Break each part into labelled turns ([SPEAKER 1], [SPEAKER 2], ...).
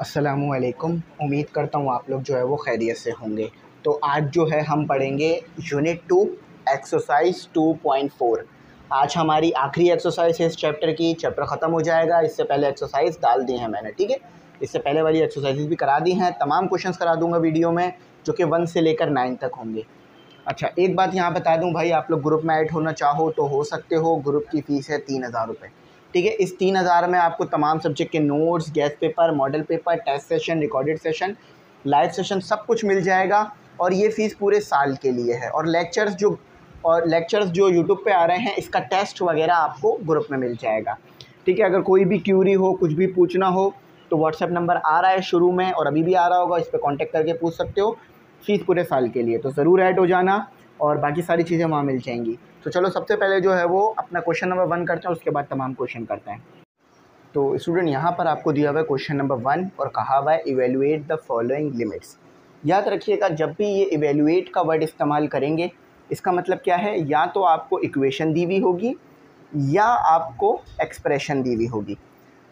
[SPEAKER 1] अस्सलामुअलैकुम। उम्मीद करता हूँ आप लोग जो है वो खैरियत से होंगे। तो आज जो है हम पढ़ेंगे यूनिट 2 एक्सरसाइज 2.4। आज हमारी आखिरी एक्सरसाइज है इस चैप्टर की। चैप्टर ख़त्म हो जाएगा, इससे पहले एक्सरसाइज डाल दी हैं मैंने, ठीक है। इससे पहले वाली एक्सरसाइज भी करा दी हैं, तमाम क्वेश्चंस करा दूंगा वीडियो में, जो कि 1 से लेकर 9 तक होंगे। अच्छा, एक बात यहाँ बता दूँ भाई, आप लोग ग्रुप में ऐड होना चाहो तो हो सकते हो। ग्रुप की फ़ीस है 3000 रुपये, ठीक है। इस 3000 में आपको तमाम सब्जेक्ट के notes, guest paper, model paper, test session, recorded session, live session सब कुछ मिल जाएगा। और ये फ़ीस पूरे साल के लिए है। और लेक्चर्स जो यूट्यूब पे आ रहे हैं, इसका टेस्ट वगैरह आपको ग्रुप में मिल जाएगा, ठीक है। अगर कोई भी क्यूरी हो, कुछ भी पूछना हो, तो व्हाट्सएप नंबर आ रहा है शुरू में और अभी भी आ रहा होगा, इस पर कॉन्टेक्ट करके पूछ सकते हो। फ़ीस पूरे साल के लिए, तो ज़रूर ऐड हो जाना और बाकी सारी चीज़ें वहाँ मिल जाएंगी। तो चलो सबसे पहले जो है वो अपना क्वेश्चन नंबर 1 करते हैं, उसके बाद तमाम क्वेश्चन करते हैं। तो स्टूडेंट, यहाँ पर आपको दिया हुआ है क्वेश्चन नंबर 1 और कहा हुआ है इवेलुएट द फॉलोइंग लिमिट्स। याद रखिएगा, जब भी ये इवेलुएट का वर्ड इस्तेमाल करेंगे, इसका मतलब क्या है, या तो आपको इक्वेशन दी हुई होगी या आपको एक्सप्रेशन दी हुई होगी।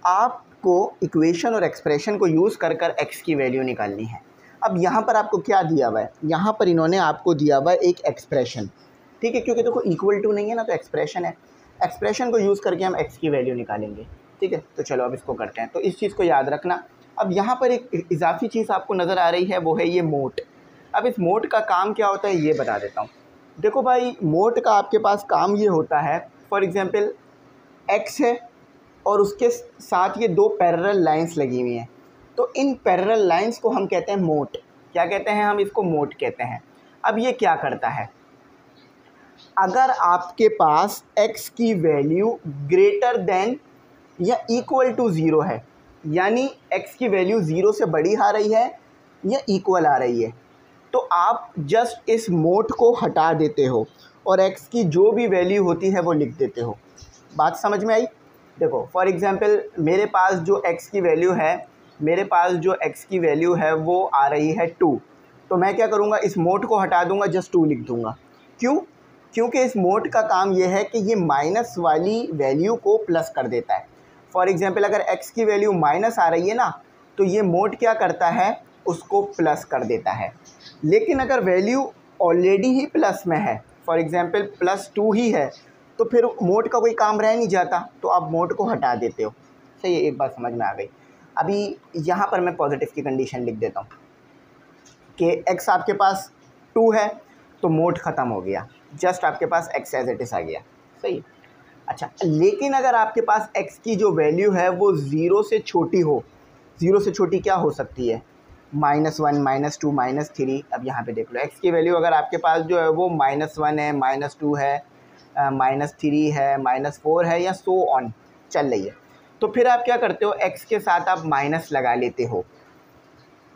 [SPEAKER 1] आपको इक्वेशन और एक्सप्रेशन को यूज़ कर कर एक्स की वैल्यू निकालनी है। अब यहाँ पर आपको क्या दिया हुआ है, यहाँ पर इन्होंने आपको दिया हुआ है एक एक्सप्रेशन, ठीक है, क्योंकि देखो इक्वल टू नहीं है ना, तो एक्सप्रेशन है। एक्सप्रेशन को यूज़ करके हम एक्स की वैल्यू निकालेंगे, ठीक है। तो चलो अब इसको करते हैं। तो इस चीज़ को याद रखना। अब यहाँ पर एक इजाफी चीज़ आपको नज़र आ रही है, वो है ये मोट। अब इस मोट का काम क्या होता है ये बता देता हूँ। देखो भाई, मोट का आपके पास काम ये होता है, फॉर एग्ज़ाम्पल एक्स है और उसके साथ ये 2 पैरेलल लाइंस लगी हुई हैं, तो इन पैरेलल लाइंस को हम कहते हैं मोट। क्या कहते हैं हम इसको? मोट कहते हैं। अब ये क्या करता है, अगर आपके पास x की वैल्यू ग्रेटर देन या इक्वल टू 0 है, यानी x की वैल्यू 0 से बड़ी आ रही है या इक्वल आ रही है, तो आप जस्ट इस मोट को हटा देते हो और x की जो भी वैल्यू होती है वो लिख देते हो। बात समझ में आई? देखो फॉर एग्ज़ाम्पल मेरे पास जो x की वैल्यू है वो आ रही है 2, तो मैं क्या करूँगा, इस मोट को हटा दूँगा, जस्ट 2 लिख दूँगा। क्यों? क्योंकि इस मोट का काम ये है कि ये माइनस वाली वैल्यू को प्लस कर देता है। फॉर एग्ज़ाम्पल अगर x की वैल्यू माइनस आ रही है ना, तो ये मोट क्या करता है, उसको प्लस कर देता है। लेकिन अगर वैल्यू ऑलरेडी ही प्लस में है, फॉर एग्ज़ाम्पल +2 ही है, तो फिर मोट का कोई काम रह नहीं जाता, तो आप मोट को हटा देते हो। सही है, एक बात समझ में आ गई। अभी यहाँ पर मैं पॉजिटिव की कंडीशन लिख देता हूँ कि x आपके पास 2 है, तो मोट ख़त्म हो गया, जस्ट आपके पास x एज इट इज़ आ गया। सही। अच्छा, लेकिन अगर आपके पास x की जो वैल्यू है वो 0 से छोटी हो, 0 से छोटी क्या हो सकती है, -1, -2, -3। अब यहाँ पे देख लो, x की वैल्यू अगर आपके पास जो है वो -1 है, -2 है, -3 है, -4 है या सो ऑन चल रही है, तो फिर आप क्या करते हो, x के साथ आप माइनस लगा लेते हो।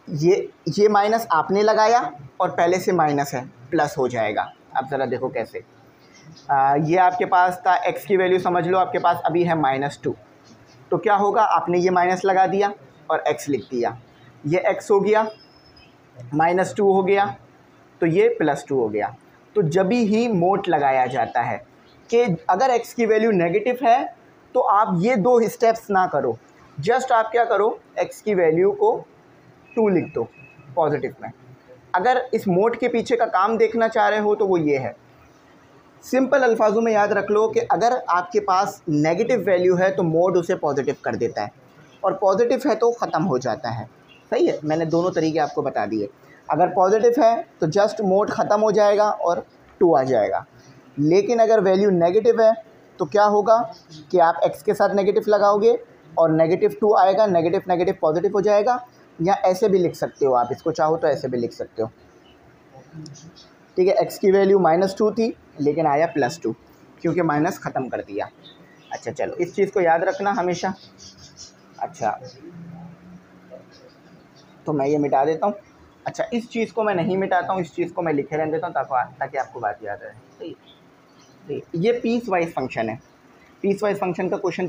[SPEAKER 1] ये माइनस आपने लगाया और पहले से माइनस है, प्लस हो जाएगा। अब ज़रा देखो कैसे। ये आपके पास था, x की वैल्यू समझ लो आपके पास अभी है -2, तो क्या होगा, आपने ये माइनस लगा दिया और x लिख दिया, ये x हो गया, -2 हो गया, तो ये +2 हो गया। तो जब ही मोट लगाया जाता है कि अगर x की वैल्यू नेगेटिव है, तो आप ये 2 स्टेप्स ना करो, जस्ट आप क्या करो, x की वैल्यू को 2 लिख दो पॉजिटिव में। अगर इस मोट के पीछे का काम देखना चाह रहे हो तो वो ये है। सिंपल अल्फाजों में याद रख लो कि अगर आपके पास नेगेटिव वैल्यू है तो मोड उसे पॉजिटिव कर देता है, और पॉजिटिव है तो ख़त्म हो जाता है। सही है, मैंने दोनों तरीके आपको बता दिए। अगर पॉजिटिव है तो जस्ट मोड ख़त्म हो जाएगा और 2 आ जाएगा, लेकिन अगर वैल्यू नेगेटिव है तो क्या होगा कि आप x के साथ नेगेटिव लगाओगे और -2 आएगा, नेगेटिव पॉजिटिव हो जाएगा। या ऐसे भी लिख सकते हो आप, इसको चाहो तो ऐसे भी लिख सकते हो, ठीक है। x की वैल्यू -2 थी लेकिन आया +2, क्योंकि माइनस ख़त्म कर दिया। अच्छा चलो, इस चीज़ को याद रखना हमेशा। अच्छा, तो मैं ये मिटा देता हूँ। अच्छा, इस चीज़ को मैं नहीं मिटाता हूँ, इस चीज़ को मैं लिखे रहने देता हूँ ताकि आपको बात याद रहे। सही। ये पीस वाइज फंक्शन है, पीस वाइज फंक्शन का क्वेश्चन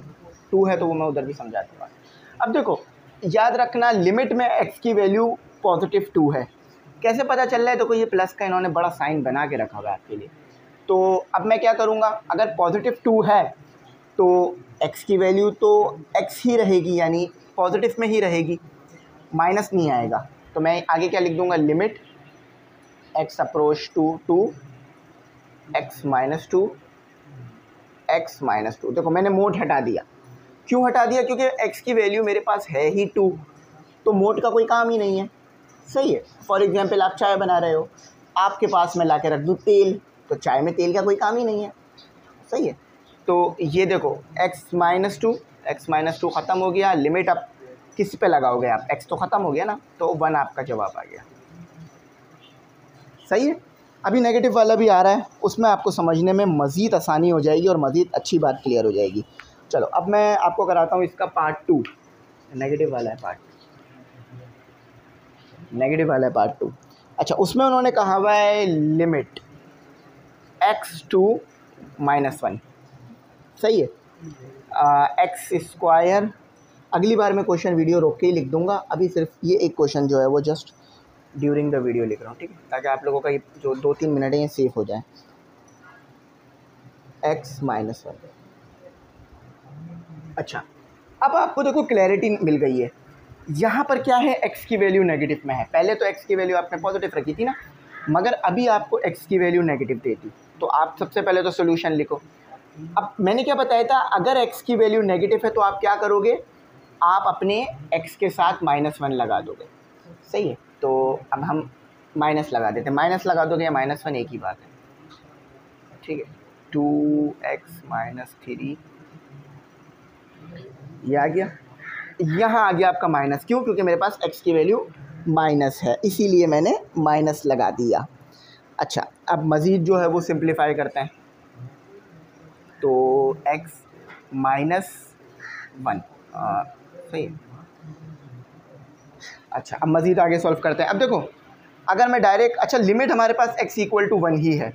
[SPEAKER 1] 2 है, तो वो मैं उधर भी समझा दूँगा। अब देखो, याद रखना, लिमिट में x की वैल्यू +2 है। कैसे पता चल रहा है? देखो, ये प्लस का इन्होंने बड़ा साइन बना के रखा हुआ है आपके लिए। तो अब मैं क्या करूँगा, अगर +2 है तो x की वैल्यू तो x ही रहेगी, यानी पॉजिटिव में ही रहेगी। माइनस नहीं आएगा, तो मैं आगे क्या लिख दूंगा, limit x approach to 2 x minus 2 x minus 2। देखो मैंने मोड हटा दिया, क्यों हटा दिया, क्योंकि x की वैल्यू मेरे पास है ही 2, तो मोड का कोई काम ही नहीं है। सही है। फॉर एग्जाम्पल आप चाय बना रहे हो, आपके पास मैं ला के रख दूँ तेल, तो चाय में तेल का कोई काम ही नहीं है। सही है। तो ये देखो x माइनस टू ख़त्म हो गया, लिमिट आप किस पे लगाओगे, आप x तो ख़त्म हो गया ना, तो 1 आपका जवाब आ गया। सही है। अभी नेगेटिव वाला भी आ रहा है, उसमें आपको समझने में मज़ीद आसानी हो जाएगी और मज़ीद अच्छी बात क्लियर हो जाएगी। चलो अब मैं आपको कराता हूँ इसका पार्ट 2। नेगेटिव वाला है पार्ट 2। अच्छा, उसमें उन्होंने कहा हुआ है लिमिट x टू -1। सही है। एक्स स्क्वायर, अगली बार मैं क्वेश्चन वीडियो रोक के ही लिख दूंगा, अभी सिर्फ ये एक क्वेश्चन जो है वो जस्ट ड्यूरिंग द वीडियो लिख रहा हूँ, ठीक है, ताकि आप लोगों का ये जो 2-3 मिनट है ये सेफ हो जाए। x -1। अच्छा, अब आपको देखो क्लैरिटी मिल गई है। यहाँ पर क्या है, x की वैल्यू नेगेटिव में है। पहले तो x की वैल्यू आपने पॉजिटिव रखी थी ना, मगर अभी आपको x की वैल्यू नेगेटिव देती, तो आप सबसे पहले तो सोल्यूशन लिखो। अब मैंने क्या बताया था, अगर x की वैल्यू नेगेटिव है तो आप क्या करोगे, आप अपने x के साथ -1 लगा दोगे। सही है। तो अब हम माइनस लगा देते हैं, माइनस लगा दोगे या -1 एक ही बात है, ठीक है। 2x -3 ये आ गया, यहाँ आ गया आपका माइनस, क्यों, क्योंकि मेरे पास x की वैल्यू माइनस है, इसीलिए मैंने माइनस लगा दिया। अच्छा, अब मज़ीद जो है वो सिंप्लीफाई करते हैं, तो x -1 सही है। अच्छा, अब मज़ीद आगे सॉल्व करते हैं। अब देखो अगर मैं डायरेक्ट, अच्छा लिमिट हमारे पास x इक्वल टू 1 ही है।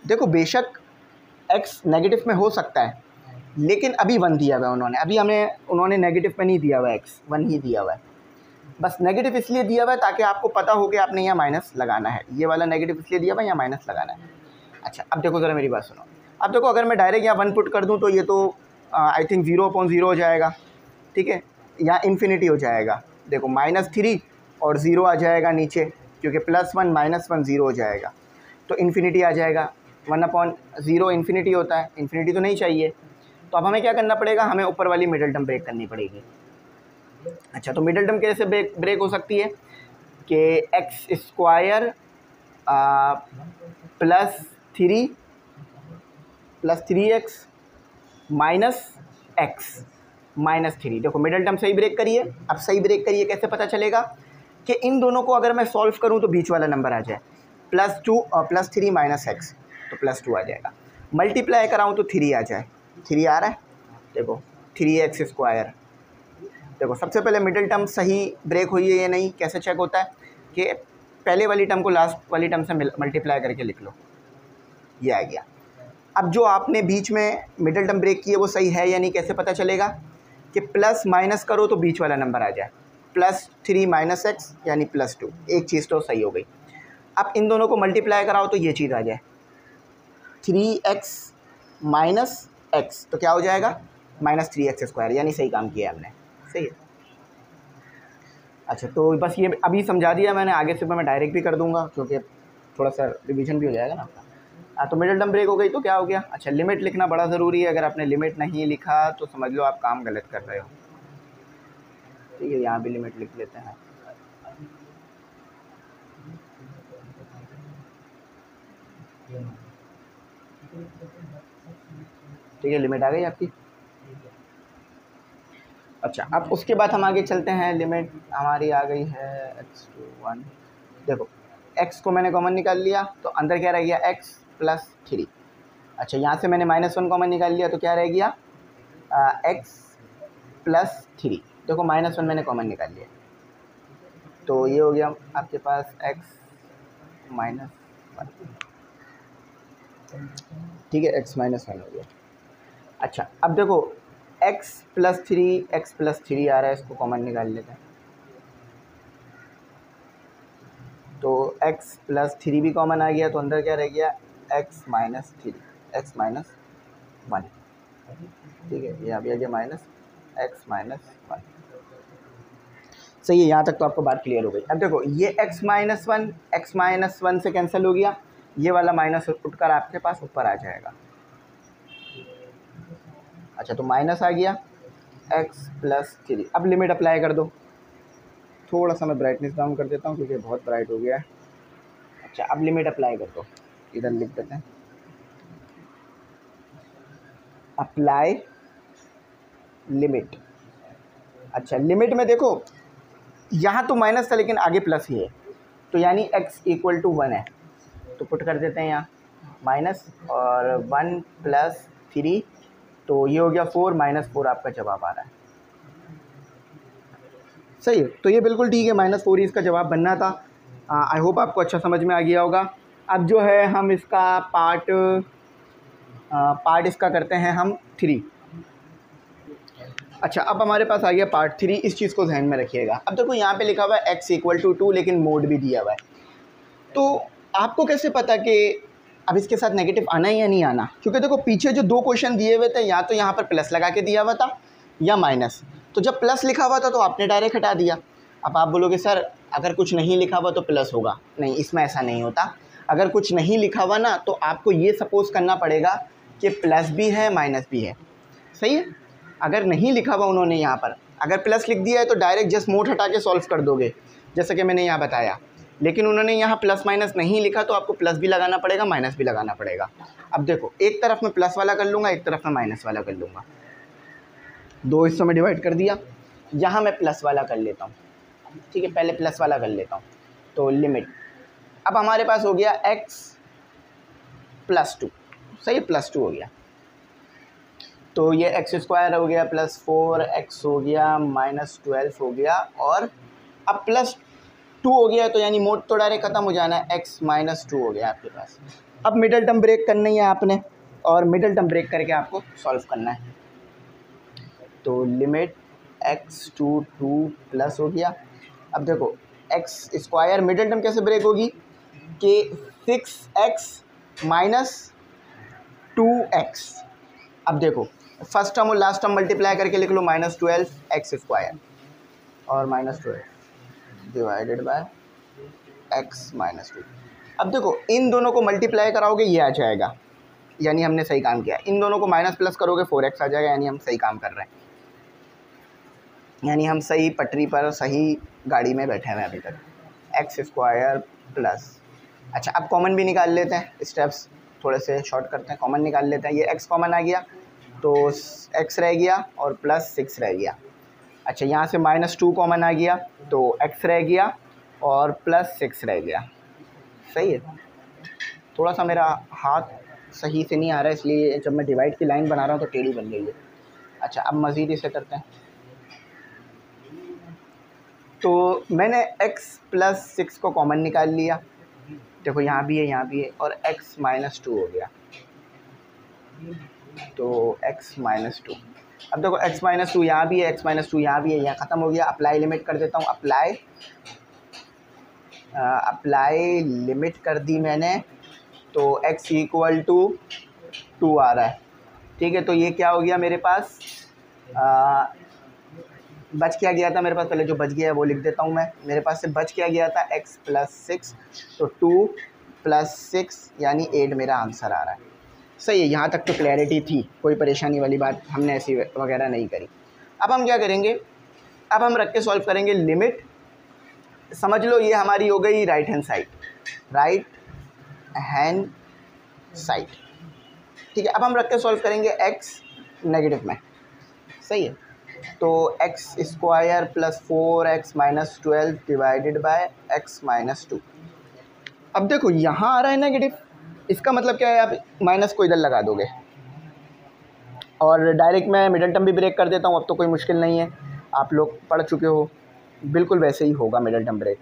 [SPEAKER 1] देखो बेशक x नेगेटिव में हो सकता है, लेकिन अभी 1 दिया हुआ है उन्होंने, अभी उन्होंने नेगेटिव में नहीं दिया हुआ है, x 1 ही दिया हुआ है। बस नेगेटिव इसलिए दिया हुआ है ताकि आपको पता हो कि आपने यहाँ माइनस लगाना है, ये वाला नेगेटिव इसलिए दिया हुआ है, यहाँ माइनस लगाना है। अच्छा, अब देखो ज़रा मेरी बात सुनो। अब देखो अगर मैं डायरेक्ट यहाँ 1 पुट कर दूँ तो ये तो आई थिंक 0/0 हो जाएगा, ठीक है, यहाँ इन्फिनिटी हो जाएगा। देखो -3 और 0 आ जाएगा नीचे, क्योंकि +1 -1 0 हो जाएगा, तो इन्फिनिटी आ जाएगा। 1/0 इन्फिनिटी होता है, इन्फिनिटी तो नहीं चाहिए, तो अब हमें क्या करना पड़ेगा, हमें ऊपर वाली मिडल टर्म ब्रेक करनी पड़ेगी। अच्छा, तो मिडल टर्म कैसे ब्रेक हो सकती है कि x² +3x -x -3। देखो मिडल टर्म सही ब्रेक करिए। अब सही ब्रेक करिए, कैसे पता चलेगा कि इन दोनों को अगर मैं सॉल्व करूं तो बीच वाला नंबर आ जाए, +2 और +3 -x, तो +2 आ जाएगा। मल्टीप्लाई कराऊं तो 3 आ जाए, 3 आ रहा है। देखो 3x²। देखो सबसे पहले मिडिल टर्म सही ब्रेक हुई है या नहीं, कैसे चेक होता है कि पहले वाली टर्म को लास्ट वाली टर्म से मल्टीप्लाई करके लिख लो, ये आ गया। अब जो आपने बीच में मिडिल टर्म ब्रेक की है वो सही है या नहीं, कैसे पता चलेगा कि प्लस माइनस करो तो बीच वाला नंबर आ जाए, +3 -x यानी +2, एक चीज़ तो सही हो गई। अब इन दोनों को मल्टीप्लाई कराओ तो ये चीज़ आ जाए, 3x -x, तो क्या हो जाएगा, -3x², यानी सही काम किया हमने। सही है। अच्छा, तो बस ये अभी समझा दिया मैंने, आगे से मैं डायरेक्ट भी कर दूंगा क्योंकि थोड़ा सा रिवीजन भी हो जाएगा ना आपका। तो मिडिल टर्म ब्रेक हो गई तो क्या हो गया। अच्छा, लिमिट लिखना बड़ा ज़रूरी है, अगर आपने लिमिट नहीं लिखा तो समझ लो आप काम गलत कर रहे हो। ठीक है, यहाँ भी लिमिट लिख लेते हैं। ठीक है, लिमिट आ गई आपकी। अच्छा, अब उसके बाद हम आगे चलते हैं, लिमिट हमारी आ गई है x to 1। देखो x को मैंने कॉमन निकाल लिया तो अंदर क्या रह गया, x +3। अच्छा, यहाँ से मैंने -1 कॉमन निकाल लिया तो क्या रह गया, x +3। देखो -1 मैंने कॉमन निकाल लिया, तो ये हो गया आपके पास x -1। ठीक है, x -1 हो गया। अच्छा, अब देखो x +3 आ रहा है, इसको कॉमन निकाल लेते हैं, तो x +3 भी कॉमन आ गया, तो अंदर क्या रह गया, x -3, x -1। ठीक है, यहाँ भी आ गया -x -1। सही है, यहाँ तक तो आपको बात क्लियर हो गई। अब देखो ये x माइनस वन से कैंसिल हो गया, ये वाला माइनस उठकर आपके पास ऊपर आ जाएगा। अच्छा तो माइनस आ गया x प्लस 3। अब लिमिट अप्लाई कर दो। थोड़ा सा मैं ब्राइटनेस डाउन कर देता हूँ क्योंकि बहुत ब्राइट हो गया है। अच्छा अब लिमिट अप्लाई कर दो, इधर लिख देते हैं अप्लाई लिमिट। अच्छा लिमिट में देखो यहाँ तो माइनस था लेकिन आगे प्लस ही है, तो यानी x इक्वल टू 1 है, तो पुट कर देते हैं यहाँ माइनस और 1 प्लस 3, तो ये हो गया 4 माइनस 4 आपका जवाब आ रहा है। सही है, तो ये बिल्कुल ठीक है, -4 ही इसका जवाब बनना था। आई होप आपको अच्छा समझ में आ गया होगा। अब जो है हम इसका पार्ट इसका करते हैं हम 3। अच्छा अब हमारे पास आ गया पार्ट 3, इस चीज़ को ध्यान में रखिएगा। अब देखो यहाँ पे लिखा हुआ है x इक्वल टू 2 लेकिन मोड भी दिया हुआ है, तो आपको कैसे पता कि अब इसके साथ नेगेटिव आना है या नहीं आना, क्योंकि देखो पीछे जो 2 क्वेश्चन दिए हुए थे या तो यहाँ पर प्लस लगा के दिया हुआ था या माइनस, तो जब प्लस लिखा हुआ था तो आपने डायरेक्ट हटा दिया। अब आप बोलोगे सर अगर कुछ नहीं लिखा हुआ तो प्लस होगा, नहीं इसमें ऐसा नहीं होता। अगर कुछ नहीं लिखा हुआ ना तो आपको ये सपोज़ करना पड़ेगा कि प्लस भी है माइनस भी है। सही है, अगर नहीं लिखा हुआ उन्होंने यहाँ पर, अगर प्लस लिख दिया है तो डायरेक्ट जस्ट मोड हटा के सॉल्व कर दोगे जैसा कि मैंने यहाँ बताया, लेकिन उन्होंने यहाँ प्लस माइनस नहीं लिखा तो आपको प्लस भी लगाना पड़ेगा माइनस भी लगाना पड़ेगा। अब देखो एक तरफ मैं प्लस वाला कर लूँगा, एक तरफ मैं माइनस वाला कर लूँगा, 2 हिस्सों में डिवाइड कर दिया। यहाँ मैं प्लस वाला कर लेता हूँ, ठीक है, पहले प्लस वाला कर लेता हूँ। तो लिमिट अब हमारे पास हो गया x प्लस 2, सही प्लस 2 हो गया, तो ये एक्स स्क्वायर हो गया प्लस 4x हो गया माइनस 12 हो गया, और अब प्लस 2 हो गया तो यानी मोड तो डायरेक्ट ख़त्म हो जाना है, x माइनस 2 हो गया आपके पास। अब मिडल टर्म ब्रेक करनी है आपने, और मिडल टर्म ब्रेक करके आपको सॉल्व करना है। तो लिमिट x टू 2 प्लस हो गया। अब देखो एक्स स्क्वायर मिडल टर्म कैसे ब्रेक होगी कि 6x माइनस 2x। अब देखो फर्स्ट टर्म और लास्ट टर्म मल्टीप्लाई करके लिख लो -12x स्क्वायर और -12 डिवाइडेड बाय x माइनस 2। अब देखो इन दोनों को मल्टीप्लाई कराओगे ये आ जाएगा, यानी हमने सही काम किया। इन दोनों को माइनस प्लस करोगे 4x आ जाएगा, यानी हम सही काम कर रहे हैं, यानी हम सही पटरी पर सही गाड़ी में बैठे हुए हैं अभी तक। एक्स स्क्वायर प्लस, अच्छा अब कॉमन भी निकाल लेते हैं, स्टेप्स थोड़े से शॉर्ट करते हैं, कॉमन निकाल लेते हैं। ये x कॉमन आ गया तो x रह गया और प्लस 6 रह गया। अच्छा यहाँ से -2 कॉमन आ गया तो x रह गया और प्लस 6 रह गया। सही है, थोड़ा सा मेरा हाथ सही से नहीं आ रहा है इसलिए जब मैं डिवाइड की लाइन बना रहा हूँ तो टेढ़ी बन गई है। अच्छा अब मज़ीद इसे करते हैं, तो मैंने x प्लस 6 को कॉमन निकाल लिया, देखो यहाँ भी है यहाँ भी है, और x माइनस 2 हो गया, तो x माइनस 2। अब देखो x माइनस 2 यहाँ भी है, x माइनस 2 यहाँ भी है, यहाँ ख़त्म हो गया। अप्लाई लिमिट कर देता हूँ, अप्लाई लिमिट कर दी मैंने, तो x इक्वल टू 2 आ रहा है, ठीक है। तो ये क्या हो गया मेरे पास, बच क्या गया था मेरे पास, पहले जो बच गया है वो लिख देता हूँ मैं। मेरे पास से बच क्या गया था x प्लस 6, तो 2 प्लस 6 यानी 8 मेरा आंसर आ रहा है। सही है, यहाँ तक तो क्लैरिटी थी, कोई परेशानी वाली बात हमने ऐसी वगैरह नहीं करी। अब हम क्या करेंगे, अब हम रख के सॉल्व करेंगे लिमिट, समझ लो ये हमारी हो गई राइट हैंड साइड, ठीक है। अब हम रख के सॉल्व करेंगे x नेगेटिव में, सही है। तो x square plus 4x minus 12 divided by x minus 2। अब देखो यहाँ आ रहा है नेगेटिव, इसका मतलब क्या है, आप माइनस को इधर लगा दोगे और डायरेक्ट मैं मिडल टर्म भी ब्रेक कर देता हूँ। अब तो कोई मुश्किल नहीं है, आप लोग पढ़ चुके हो, बिल्कुल वैसे ही होगा मिडल टर्म ब्रेक,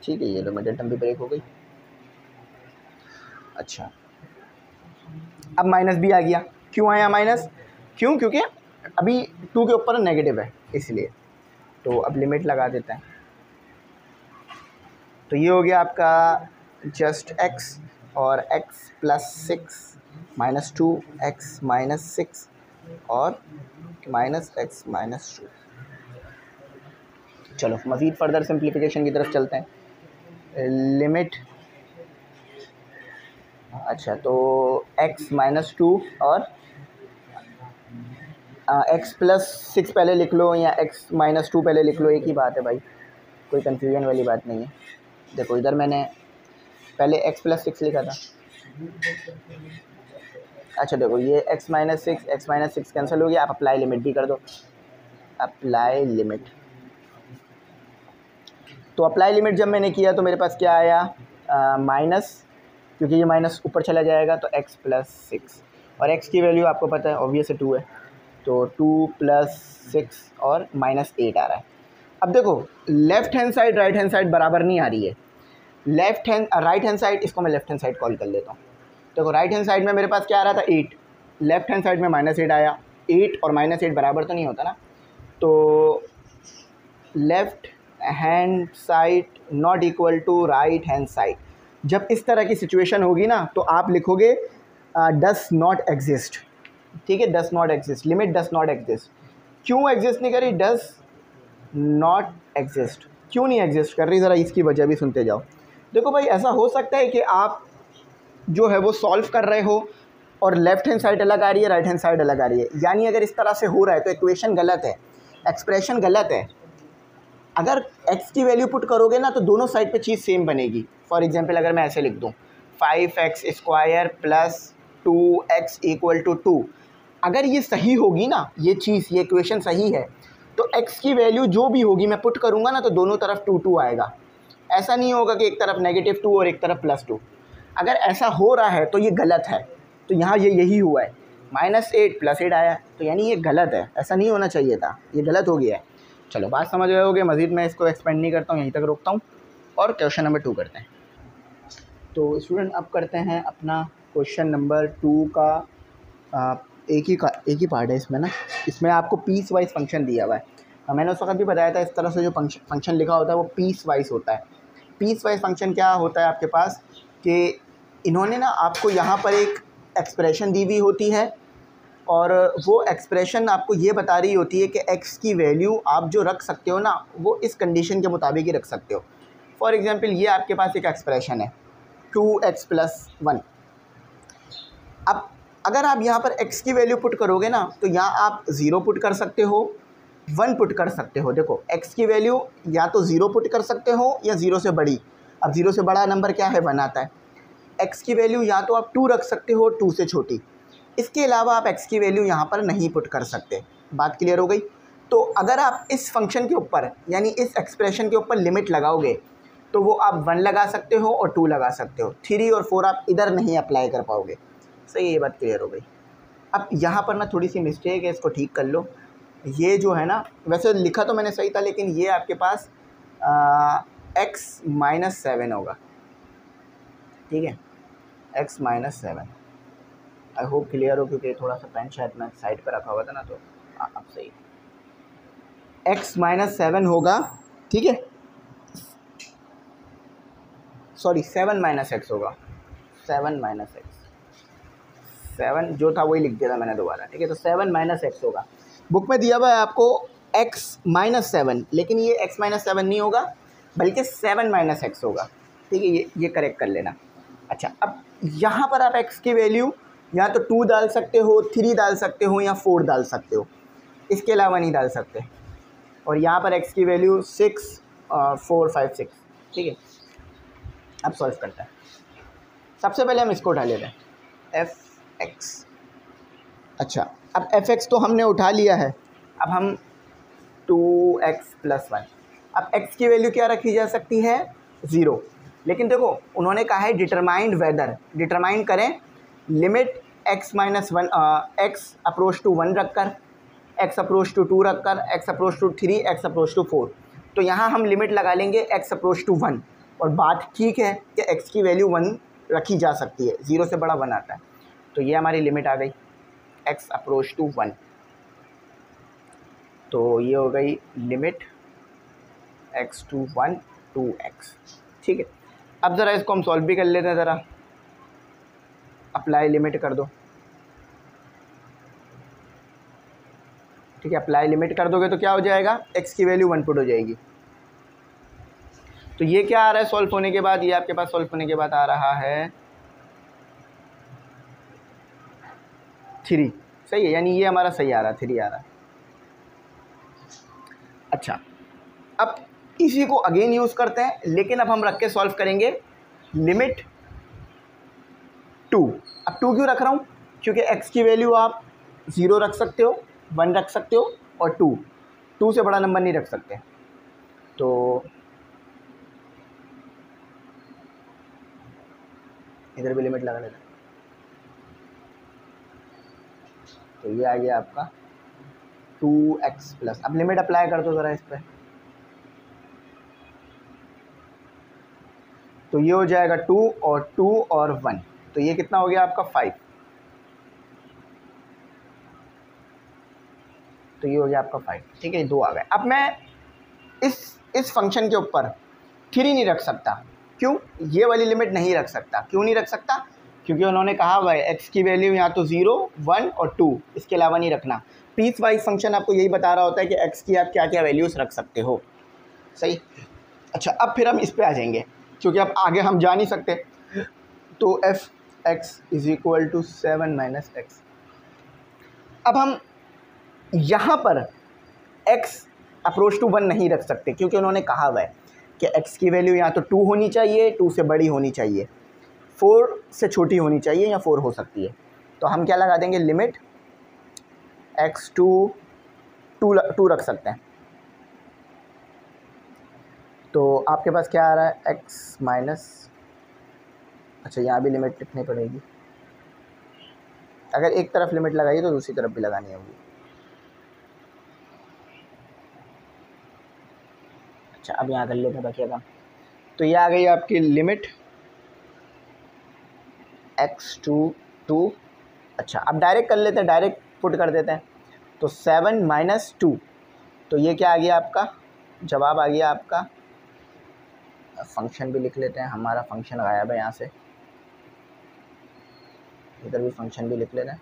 [SPEAKER 1] ठीक है। ये लो मिडल टर्म भी ब्रेक हो गई। अच्छा अब माइनस भी आ गया, क्यों आया माइनस, क्यों, क्योंकि अभी 2 के ऊपर नेगेटिव है इसलिए। तो अब लिमिट लगा देते हैं, तो ये हो गया आपका जस्ट x और x plus 6 minus 2 x minus 6 और माइनस x माइनस 2। चलो मज़ीद फर्दर सिंप्लीफिकेशन की तरफ चलते हैं। लिमिट, अच्छा तो x-2 और x+6 पहले लिख लो या x-2 पहले लिख लो, एक ही बात है भाई, कोई कन्फ्यूजन वाली बात नहीं है। देखो इधर मैंने पहले x+6 लिखा था। अच्छा देखो ये x-6 कैंसिल हो गया। आप अप्लाई लिमिट भी कर दो, अप्लाई लिमिट। तो अप्लाई लिमिट जब मैंने किया तो मेरे पास क्या आया, माइनस, क्योंकि ये माइनस ऊपर चला जाएगा तो x+6 और x की वैल्यू आपको पता है ऑब्वियस 2 है, तो 2+6 और -8 आ रहा है। अब देखो left hand side right hand side बराबर नहीं आ रही है। राइट हैंड साइड, इसको मैं लेफ़्ट हैंड साइड कॉल कर लेता हूँ। देखो राइट हैंड साइड में मेरे पास क्या आ रहा था 8, लेफ़्ट हैंड साइड में -8 आया। 8 और -8 बराबर तो नहीं होता ना, तो left hand side not equal to right hand side. जब इस तरह की सिचुएशन होगी ना तो आप लिखोगे डस नॉट एग्जिस्ट, ठीक है, does not exist, limit does not exist. क्यों एग्जिस्ट नहीं कर रही, डस नॉट एग्जिस्ट क्यों नहीं एग्जिस्ट कर रही, ज़रा इसकी वजह भी सुनते जाओ। देखो भाई ऐसा हो सकता है कि आप जो है वो सॉल्व कर रहे हो और लेफ़्ट हैंड साइड अलग आ रही है, राइट हैंड साइड अलग आ रही है, यानी अगर इस तरह से हो रहा है तो इक्वेशन गलत है, एक्सप्रेशन गलत है। अगर x की वैल्यू पुट करोगे ना तो दोनों साइड पे चीज़ सेम बनेगी। फॉर एग्जांपल अगर मैं ऐसे लिख दूँ 5x² + 2x = 2, अगर ये सही होगी ना, ये चीज़, ये इक्वेशन सही है, तो x की वैल्यू जो भी होगी मैं पुट करूँगा ना तो दोनों तरफ 2 आएगा। ऐसा नहीं होगा कि एक तरफ -2 और एक तरफ +2। अगर ऐसा हो रहा है तो ये गलत है। तो यहाँ ये यही हुआ है, -8 +8 आया, तो यानी ये गलत है, ऐसा नहीं होना चाहिए था, ये गलत हो गया है। चलो बात समझ गए होगे, मज़ीद मैं इसको एक्सपेंड नहीं करता हूँ, यहीं तक रोकता हूँ और क्वेश्चन नंबर 2 करते हैं। तो स्टूडेंट अब करते हैं अपना क्वेश्चन नंबर 2 का एक ही पार्ट है इसमें ना, इसमें आपको पीस वाइज फंक्शन दिया हुआ है। मैंने उस वक्त भी बताया था इस तरह से जो फंक्शन लिखा होता है वो पीस वाइज होता है। पीस वाइज फंक्शन क्या होता है आपके पास कि इन्होंने ना आपको यहाँ पर एक एक्सप्रेशन दी हुई होती है और वो एक्सप्रेशन आपको ये बता रही होती है कि x की वैल्यू आप जो रख सकते हो ना वो इस कंडीशन के मुताबिक ही रख सकते हो। फॉर एग्जांपल ये आपके पास एक एक्सप्रेशन है 2x+1। अब अगर आप यहाँ पर x की वैल्यू पुट करोगे ना तो यहाँ आप 0 पुट कर सकते हो, 1 पुट कर सकते हो। देखो x की वैल्यू या तो 0 पुट कर सकते हो या 0 से बड़ी। अब 0 से बड़ा नंबर क्या है, 1 आता है। x की वैल्यू या तो आप 2 रख सकते हो, 2 से छोटी। इसके अलावा आप x की वैल्यू यहाँ पर नहीं पुट कर सकते। बात क्लियर हो गई। तो अगर आप इस फंक्शन के ऊपर यानी इस एक्सप्रेशन के ऊपर लिमिट लगाओगे तो वो आप 1 लगा सकते हो और 2 लगा सकते हो, 3 और 4 आप इधर नहीं अप्लाई कर पाओगे। सही है, ये बात क्लियर हो गई। अब यहाँ पर ना थोड़ी सी मिस्टेक है, इसको ठीक कर लो। ये जो है ना, वैसे लिखा तो मैंने सही था लेकिन ये आपके पास x-7 होगा, ठीक है, x-7। आई होप क्लियर हो, क्योंकि थोड़ा सा पेन शायद मैं साइड पर रखा हुआ था ना, तो अब सही x-7 होगा, ठीक है, सॉरी 7-x होगा, 7 जो था वही लिख दिया था मैंने दोबारा, ठीक है। तो 7-x होगा। बुक में दिया हुआ है आपको x-7, लेकिन ये x-7 नहीं होगा बल्कि 7-x होगा, ठीक है, ये करेक्ट कर लेना। अच्छा अब यहाँ पर आप x की वैल्यू या तो 2 डाल सकते हो, 3 डाल सकते हो या 4 डाल सकते हो, इसके अलावा नहीं डाल सकते। और यहाँ पर x की वैल्यू 6, 4, 5, 6, ठीक है। अब सॉल्व करते हैं। सबसे पहले हम इसको उठा लेते हैं f(x). अच्छा अब f(x) तो हमने उठा लिया है। अब हम 2x+1, अब x की वैल्यू क्या रखी जा सकती है, 0। लेकिन देखो उन्होंने कहा है डिटरमाइंड वेदर, डिटरमाइन करें limit x-1 x approach to 1 रखकर, x अप्रोच टू 2 रखकर, x approach to 3, x approach to 4। तो यहाँ हम लिमिट लगा लेंगे x अप्रोच टू 1। और बात ठीक है कि x की वैल्यू 1 रखी जा सकती है, 0 से बड़ा 1 आता है। तो ये हमारी लिमिट आ गई x अप्रोच टू 1। तो ये हो गई लिमिट x टू 1 2x, ठीक है। अब ज़रा इसको हम सॉल्व भी कर लेते हैं, ज़रा अप्लाई लिमिट कर दो, ठीक है। अप्लाई लिमिट कर दोगे तो क्या हो जाएगा, x की वैल्यू 1 पुट हो जाएगी, तो ये क्या आ रहा है सॉल्व होने के बाद, ये आपके पास सॉल्व होने के बाद आ रहा है 3, सही है, यानी ये हमारा सही आ रहा है, 3 आ रहा है। अच्छा, अब इसी को अगेन यूज़ करते हैं, लेकिन अब हम रख के सॉल्व करेंगे लिमिट 2। अब 2 क्यों रख रहा हूँ, क्योंकि x की वैल्यू आप 0 रख सकते हो, 1 रख सकते हो, और 2 से बड़ा नंबर नहीं रख सकते। तो इधर भी लिमिट लगा लेते हैं, तो ये आ गया आपका 2x प्लस। अब लिमिट अप्लाई कर दो ज़रा इस पर, तो ये हो जाएगा 2 और 1, तो ये कितना हो गया आपका 5, तो ये हो गया आपका 5, ठीक है, 2 आ गए। अब मैं इस फंक्शन के ऊपर 3 नहीं रख सकता, क्यों, ये वाली लिमिट नहीं रख सकता। क्यों नहीं रख सकता, क्योंकि उन्होंने कहा भाई x की वैल्यू या तो 0, 1 और 2, इसके अलावा नहीं रखना। पीस वाइज फंक्शन आपको यही बता रहा होता है कि x की आप क्या क्या वैल्यूज़ रख सकते हो, सही। अच्छा, अब फिर हम इस पे आ जाएंगे, क्योंकि अब आगे हम जा नहीं सकते। तो f(x) = 7 - x। अब हम यहाँ पर x अप्रोच टू 1 नहीं रख सकते, क्योंकि उन्होंने कहा हुआ है कि x की वैल्यू या तो 2 होनी चाहिए, 2 से बड़ी होनी चाहिए, 4 से छोटी होनी चाहिए, या 4 हो सकती है। तो हम क्या लगा देंगे, लिमिट x टू 2 रख सकते हैं। तो आपके पास क्या आ रहा है, x माइनस, अच्छा यहाँ भी लिमिट लिखनी पड़ेगी, अगर एक तरफ लिमिट लगाई तो दूसरी तरफ भी लगानी होगी। अच्छा, अब यहाँ कर लेते हैं बाकी काम। तो ये आ गई आपकी लिमिट x टू 2। अच्छा, अब डायरेक्ट कर लेते हैं, डायरेक्ट पुट कर देते हैं। तो 7 - 2, तो ये क्या आ गया आपका, जवाब आ गया आपका, फंक्शन भी लिख लेते हैं, हमारा फंक्शन गायब है यहाँ से, इधर भी फंक्शन भी लिख लेते हैं।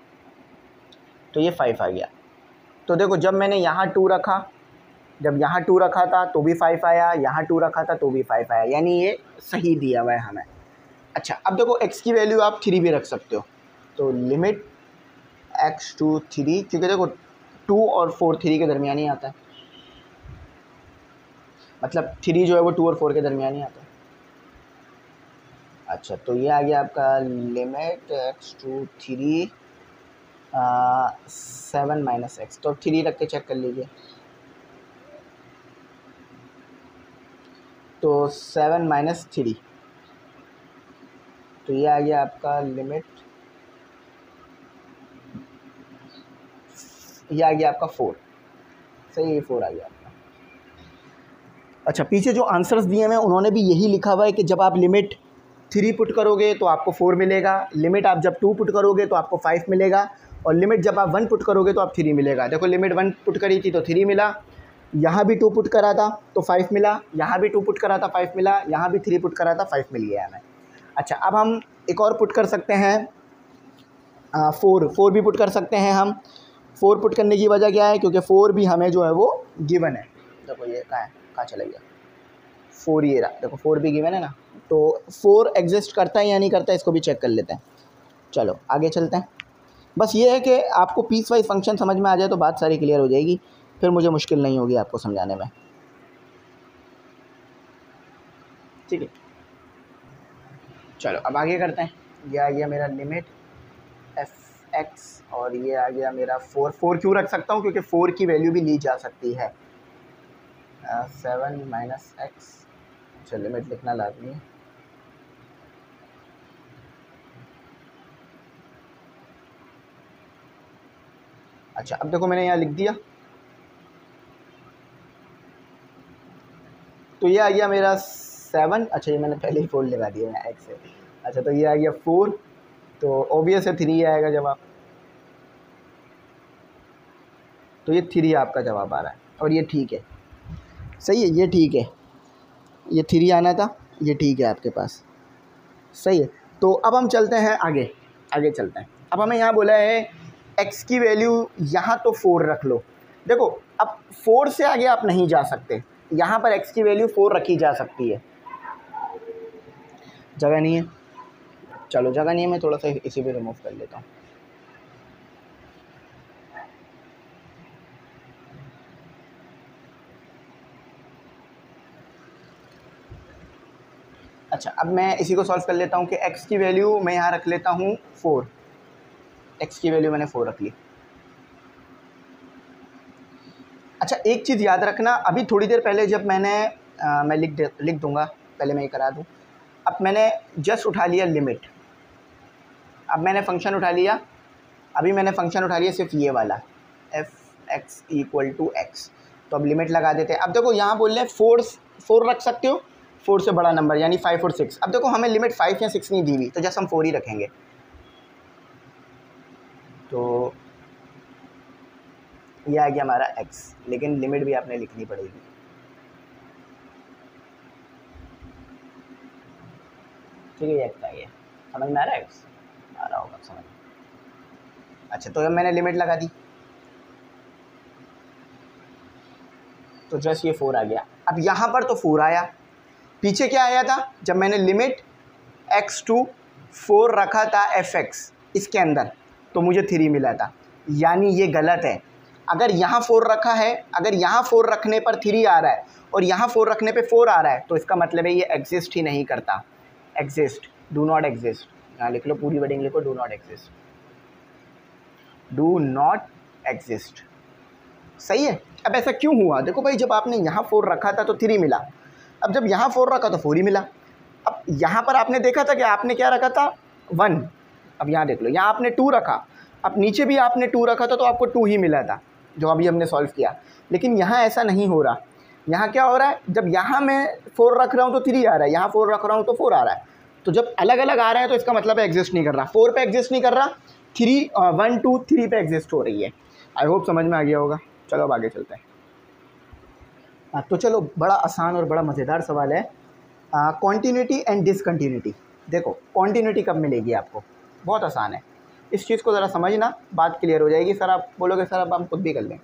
[SPEAKER 1] तो ये 5 आ गया। तो देखो, जब मैंने यहाँ 2 रखा, जब यहाँ 2 रखा था तो भी 5 आया, यहाँ 2 रखा था तो भी 5 आया, यानी ये सही दिया हुआ है हमें। अच्छा, अब देखो x की वैल्यू आप 3 भी रख सकते हो, तो लिमिट x टू 3, क्योंकि देखो 2 और 4 3 के दरमियान ही आता है, मतलब 3 जो है वो 2 और 4 के दरमियान ही आता है। अच्छा, तो ये आ गया आपका लिमिट x टू 3 7 - x, तो 3 रख के चेक कर लीजिए। तो 7 - 3, तो ये आ गया आपका लिमिट, ये आ गया आपका 4, सही, ये 4 आ गया आपका। अच्छा, पीछे जो आंसर्स दिए हैं उन्होंने भी यही लिखा हुआ है कि जब आप लिमिट 3 पुट करोगे तो आपको 4 मिलेगा, लिमिट आप जब 2 पुट करोगे तो आपको 5 मिलेगा, और लिमिट जब आप 1 पुट करोगे तो आप 3 मिलेगा। देखो, लिमिट 1 पुट करी थी तो 3 मिला, यहाँ भी 2 पुट करा था तो 5 मिला, यहाँ भी 2 पुट करा था 5 मिला, यहाँ भी 3 पुट करा था 5 मिल गया हमें। अच्छा, अब हम एक और पुट कर सकते हैं, 4 भी पुट कर सकते हैं हम। 4 पुट करने की वजह क्या है, क्योंकि 4 भी हमें जो है वो गिवन है। देखो ये कहाँ चला गया, 4 ये रहा, देखो 4 भी गिवन है ना, तो 4 एग्जिस्ट करता है या नहीं करता है, इसको भी चेक कर लेते हैं। चलो आगे चलते हैं। बस ये है कि आपको पीस वाइज फंक्शन समझ में आ जाए तो बात सारी क्लियर हो जाएगी, फिर मुझे मुश्किल नहीं होगी आपको समझाने में, ठीक है। चलो अब आगे करते हैं। ये आ गया मेरा लिमिट f(x) और ये आ गया मेरा 4 क्यों रख सकता हूँ, क्योंकि 4 की वैल्यू भी ली जा सकती है। 7 - x, अच्छा लिमिट लिखना लाजमी है। अच्छा, अब देखो मैंने यहाँ लिख दिया, तो ये आ गया मेरा 7, अच्छा ये मैंने पहले ही 4 लगा दिया है x से। अच्छा, तो ये आ गया 4, तो ऑब्वियस है 3 आएगा जवाब, तो ये 3 आपका जवाब आ रहा है, और ये ठीक है, सही है, ये ठीक है, ये 3 आना था, ये ठीक है आपके पास, सही है। तो अब हम चलते हैं आगे चलते हैं। अब हमें यहाँ बोला है x की वैल्यू यहाँ तो 4 रख लो। देखो, अब 4 से आगे आप नहीं जा सकते, यहाँ पर x की वैल्यू 4 रखी जा सकती है, जगह नहीं है, चलो जगह नहीं है, मैं थोड़ा सा इसी पे रिमूव कर लेता हूँ। अच्छा, अब मैं इसी को सॉल्व कर लेता हूँ कि x की वैल्यू मैं यहाँ रख लेता हूँ 4, x की वैल्यू मैंने 4 रख ली। अच्छा, एक चीज़ याद रखना, अभी थोड़ी देर पहले जब मैं लिख दूँगा, पहले मैं ये करा दूँ। अब मैंने जस्ट उठा लिया लिमिट, अब मैंने फंक्शन उठा लिया, अभी मैंने फंक्शन उठा लिया सिर्फ ये वाला f(x = x), तो अब लिमिट लगा देते हैं। अब देखो यहाँ बोल रहे हैं 4 रख सकते हो, 4 से बड़ा नंबर यानी 5 और 6। अब देखो हमें लिमिट 5 या 6 नहीं दी हुई, तो जस्ट हम 4 ही रखेंगे। तो ये आ गया हमारा x, लेकिन लिमिट भी आपने लिखनी पड़ेगी। ठीक है, ये x आ गया, समझ में आ रहा है? x आ रहा होगा समझ। अच्छा, तो अब मैंने लिमिट लगा दी, तो जस्ट ये 4 आ गया। अब यहाँ पर तो 4 आया, पीछे क्या आया था? जब मैंने लिमिट x to 4 रखा था f(x) इसके अंदर, तो मुझे 3 मिला था, यानी ये गलत है। अगर यहाँ 4 रखा है, अगर यहाँ 4 रखने पर 3 आ रहा है और यहाँ 4 रखने पे 4 आ रहा है, तो इसका मतलब है ये एग्जिस्ट ही नहीं करता। एग्जिस्ट, डू नॉट एग्जिस्ट, यहाँ लिख लो, पूरी वर्डिंग लिखो, do not exist, do not exist. सही है। अब ऐसा क्यों हुआ? देखो भाई, जब आपने यहाँ 4 रखा था तो 3 मिला, अब जब यहाँ 4 रखा तो 4 ही मिला। अब यहाँ पर आपने देखा था कि आपने क्या रखा था? 1। अब यहाँ देख लो, यहाँ आपने 2 रखा, अब नीचे भी आपने 2 रखा था तो आपको 2 ही मिला था, जो अभी हमने सॉल्व किया। लेकिन यहाँ ऐसा नहीं हो रहा। यहाँ क्या हो रहा है? जब यहाँ मैं 4 रख रहा हूँ तो 3 आ रहा है, यहाँ 4 रख रहा हूँ तो 4 आ रहा है। तो जब अलग अलग आ रहे हैं तो इसका मतलब है एग्जिस्ट नहीं कर रहा। 4 पे एग्जिस्ट नहीं कर रहा, 1 2 3 पे एग्जिस्ट हो रही है। आई होप समझ में आ गया होगा। चलो अब आगे चलते हैं। तो चलो, बड़ा आसान और बड़ा मज़ेदार सवाल है, कॉन्टीन्यूटी एंड डिसकंटिन्यूटी। देखो, कॉन्टीन्यूटी कब मिलेगी आपको? बहुत आसान है, इस चीज़ को ज़रा समझना, बात क्लियर हो जाएगी। सर आप बोलोगे सर अब हम खुद भी कर लें।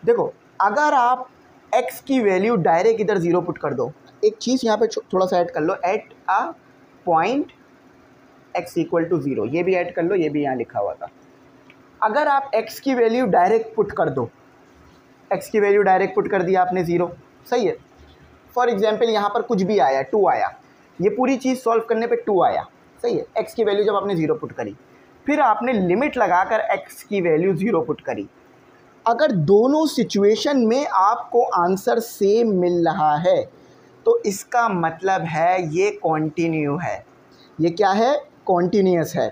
[SPEAKER 1] देखो, अगर आप x की वैल्यू डायरेक्ट इधर 0 पुट कर दो, एक चीज़ यहाँ पे थोड़ा सा ऐड कर लो, एट अ पॉइंट x = 0, ये भी ऐड कर लो, ये भी यहाँ लिखा हुआ था। अगर आप x की वैल्यू डायरेक्ट पुट कर दो, x की वैल्यू डायरेक्ट पुट कर दिया आपने 0, सही है। फॉर एग्जांपल यहाँ पर कुछ भी आया, 2 आया, ये पूरी चीज़ सॉल्व करने पे 2 आया, सही है। x की वैल्यू जब आपने 0 पुट करी, फिर आपने लिमिट लगाकर x की वैल्यू 0 पुट करी, अगर दोनों सिचुएशन में आपको आंसर सेम मिल रहा है तो इसका मतलब है ये कॉन्टिन्यू है। ये क्या है? कॉन्टिन्यूअस है।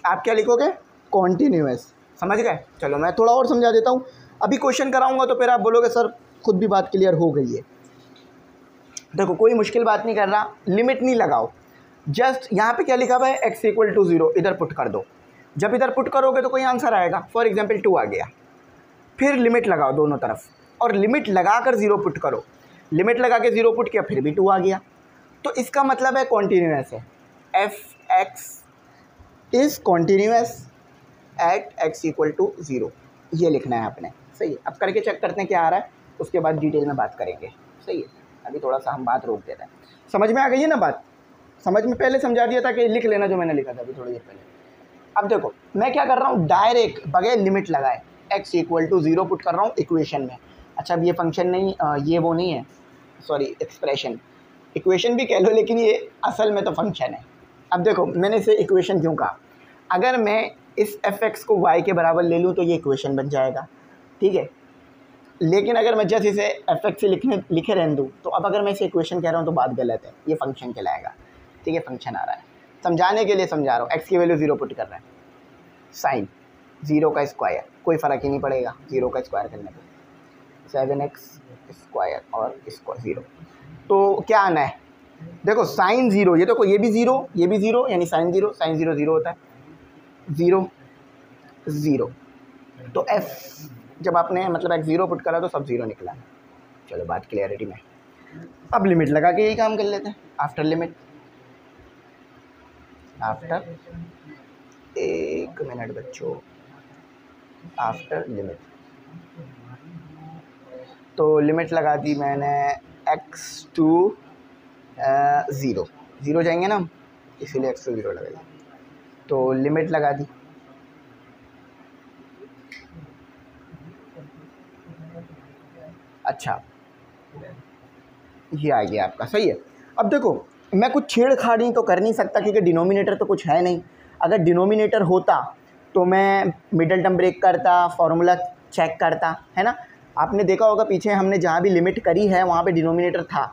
[SPEAKER 1] आप क्या लिखोगे? कॉन्टिन्यूअस। समझ गए? चलो मैं थोड़ा और समझा देता हूँ। अभी क्वेश्चन कराऊंगा तो फिर आप बोलोगे सर खुद भी बात क्लियर हो गई है। देखो, कोई मुश्किल बात नहीं कर रहा, लिमिट नहीं लगाओ, जस्ट यहाँ पे क्या लिखा हुआ है? x = 0 इधर पुट कर दो। जब इधर पुट करोगे तो कोई आंसर आएगा। फॉर एग्जाम्पल 2 आ गया, फिर लिमिट लगाओ दोनों तरफ और लिमिट लगा कर 0 पुट करो। लिमिट लगा के 0 पुट किया, फिर भी 2 आ गया, तो इसका मतलब है कॉन्टीन्यूअस है। f(x) is continuous eight x = 0, ये लिखना है आपने। सही है। अब करके चेक करते हैं क्या आ रहा है, उसके बाद डिटेल में बात करेंगे। सही है, अभी थोड़ा सा हम बात रोक देते हैं। समझ में आ गई है ना बात? समझ में पहले समझा दिया था कि लिख लेना जो मैंने लिखा था अभी थोड़ी देर पहले। अब देखो मैं क्या कर रहा हूँ, डायरेक्ट बगैर लिमिट लगाए x = 0 पुट कर रहा हूँ इक्वेशन में। अच्छा, अब ये फंक्शन नहीं, ये वो नहीं है, सॉरी एक्सप्रेशन, इक्वेशन भी कह लो, लेकिन ये असल में तो फंक्शन है। अब देखो मैंने इसे इक्वेशन क्यों कहा, अगर मैं इस f(x) को y के बराबर ले लूँ तो ये इक्वेशन बन जाएगा, ठीक है। लेकिन अगर मैं जस्ट इसे f(x) से लिखे रहने दूँ, तो अब अगर मैं इसे इक्वेशन कह रहा हूँ तो बात गलत है, ये फंक्शन कहलाएगा। ठीक है, फंक्शन आ रहा है, समझाने के लिए समझा रहा हूँ। x की वैल्यू 0 पुट कर रहे हैं, साइन 0 का स्क्वायर, कोई फ़र्क ही नहीं पड़ेगा 0 का स्क्वायर करने पे, 7x² और इसको 0, तो क्या आना है? देखो साइन 0, ये देखो ये भी 0, ये भी 0, यानी साइन 0, साइन 0 0 होता है, 0 0, तो f जब आपने मतलब x 0 पुट करा तो सब 0 निकला। चलो बात क्लियरिटी में। अब लिमिट लगा के यही काम कर लेते हैं। आफ्टर लिमिट, आफ्टर, एक मिनट बच्चों, आफ्टर लिमिट, तो लिमिट लगा दी मैंने x to 0, ज़ीरो जाएंगे ना, इसीलिए x टू ज़ीरो लगेगा। तो लिमिट लगा दी, अच्छा ये आ गया आपका, सही है। अब देखो मैं कुछ छेड़खाड़ी तो कर नहीं सकता क्योंकि डिनोमिनेटर तो कुछ है नहीं। अगर डिनोमिनेटर होता तो मैं मिडल टर्म ब्रेक करता, फॉर्मूला चेक करता, है ना। आपने देखा होगा पीछे हमने जहाँ भी लिमिट करी है वहाँ पे डिनोमिनेटर था,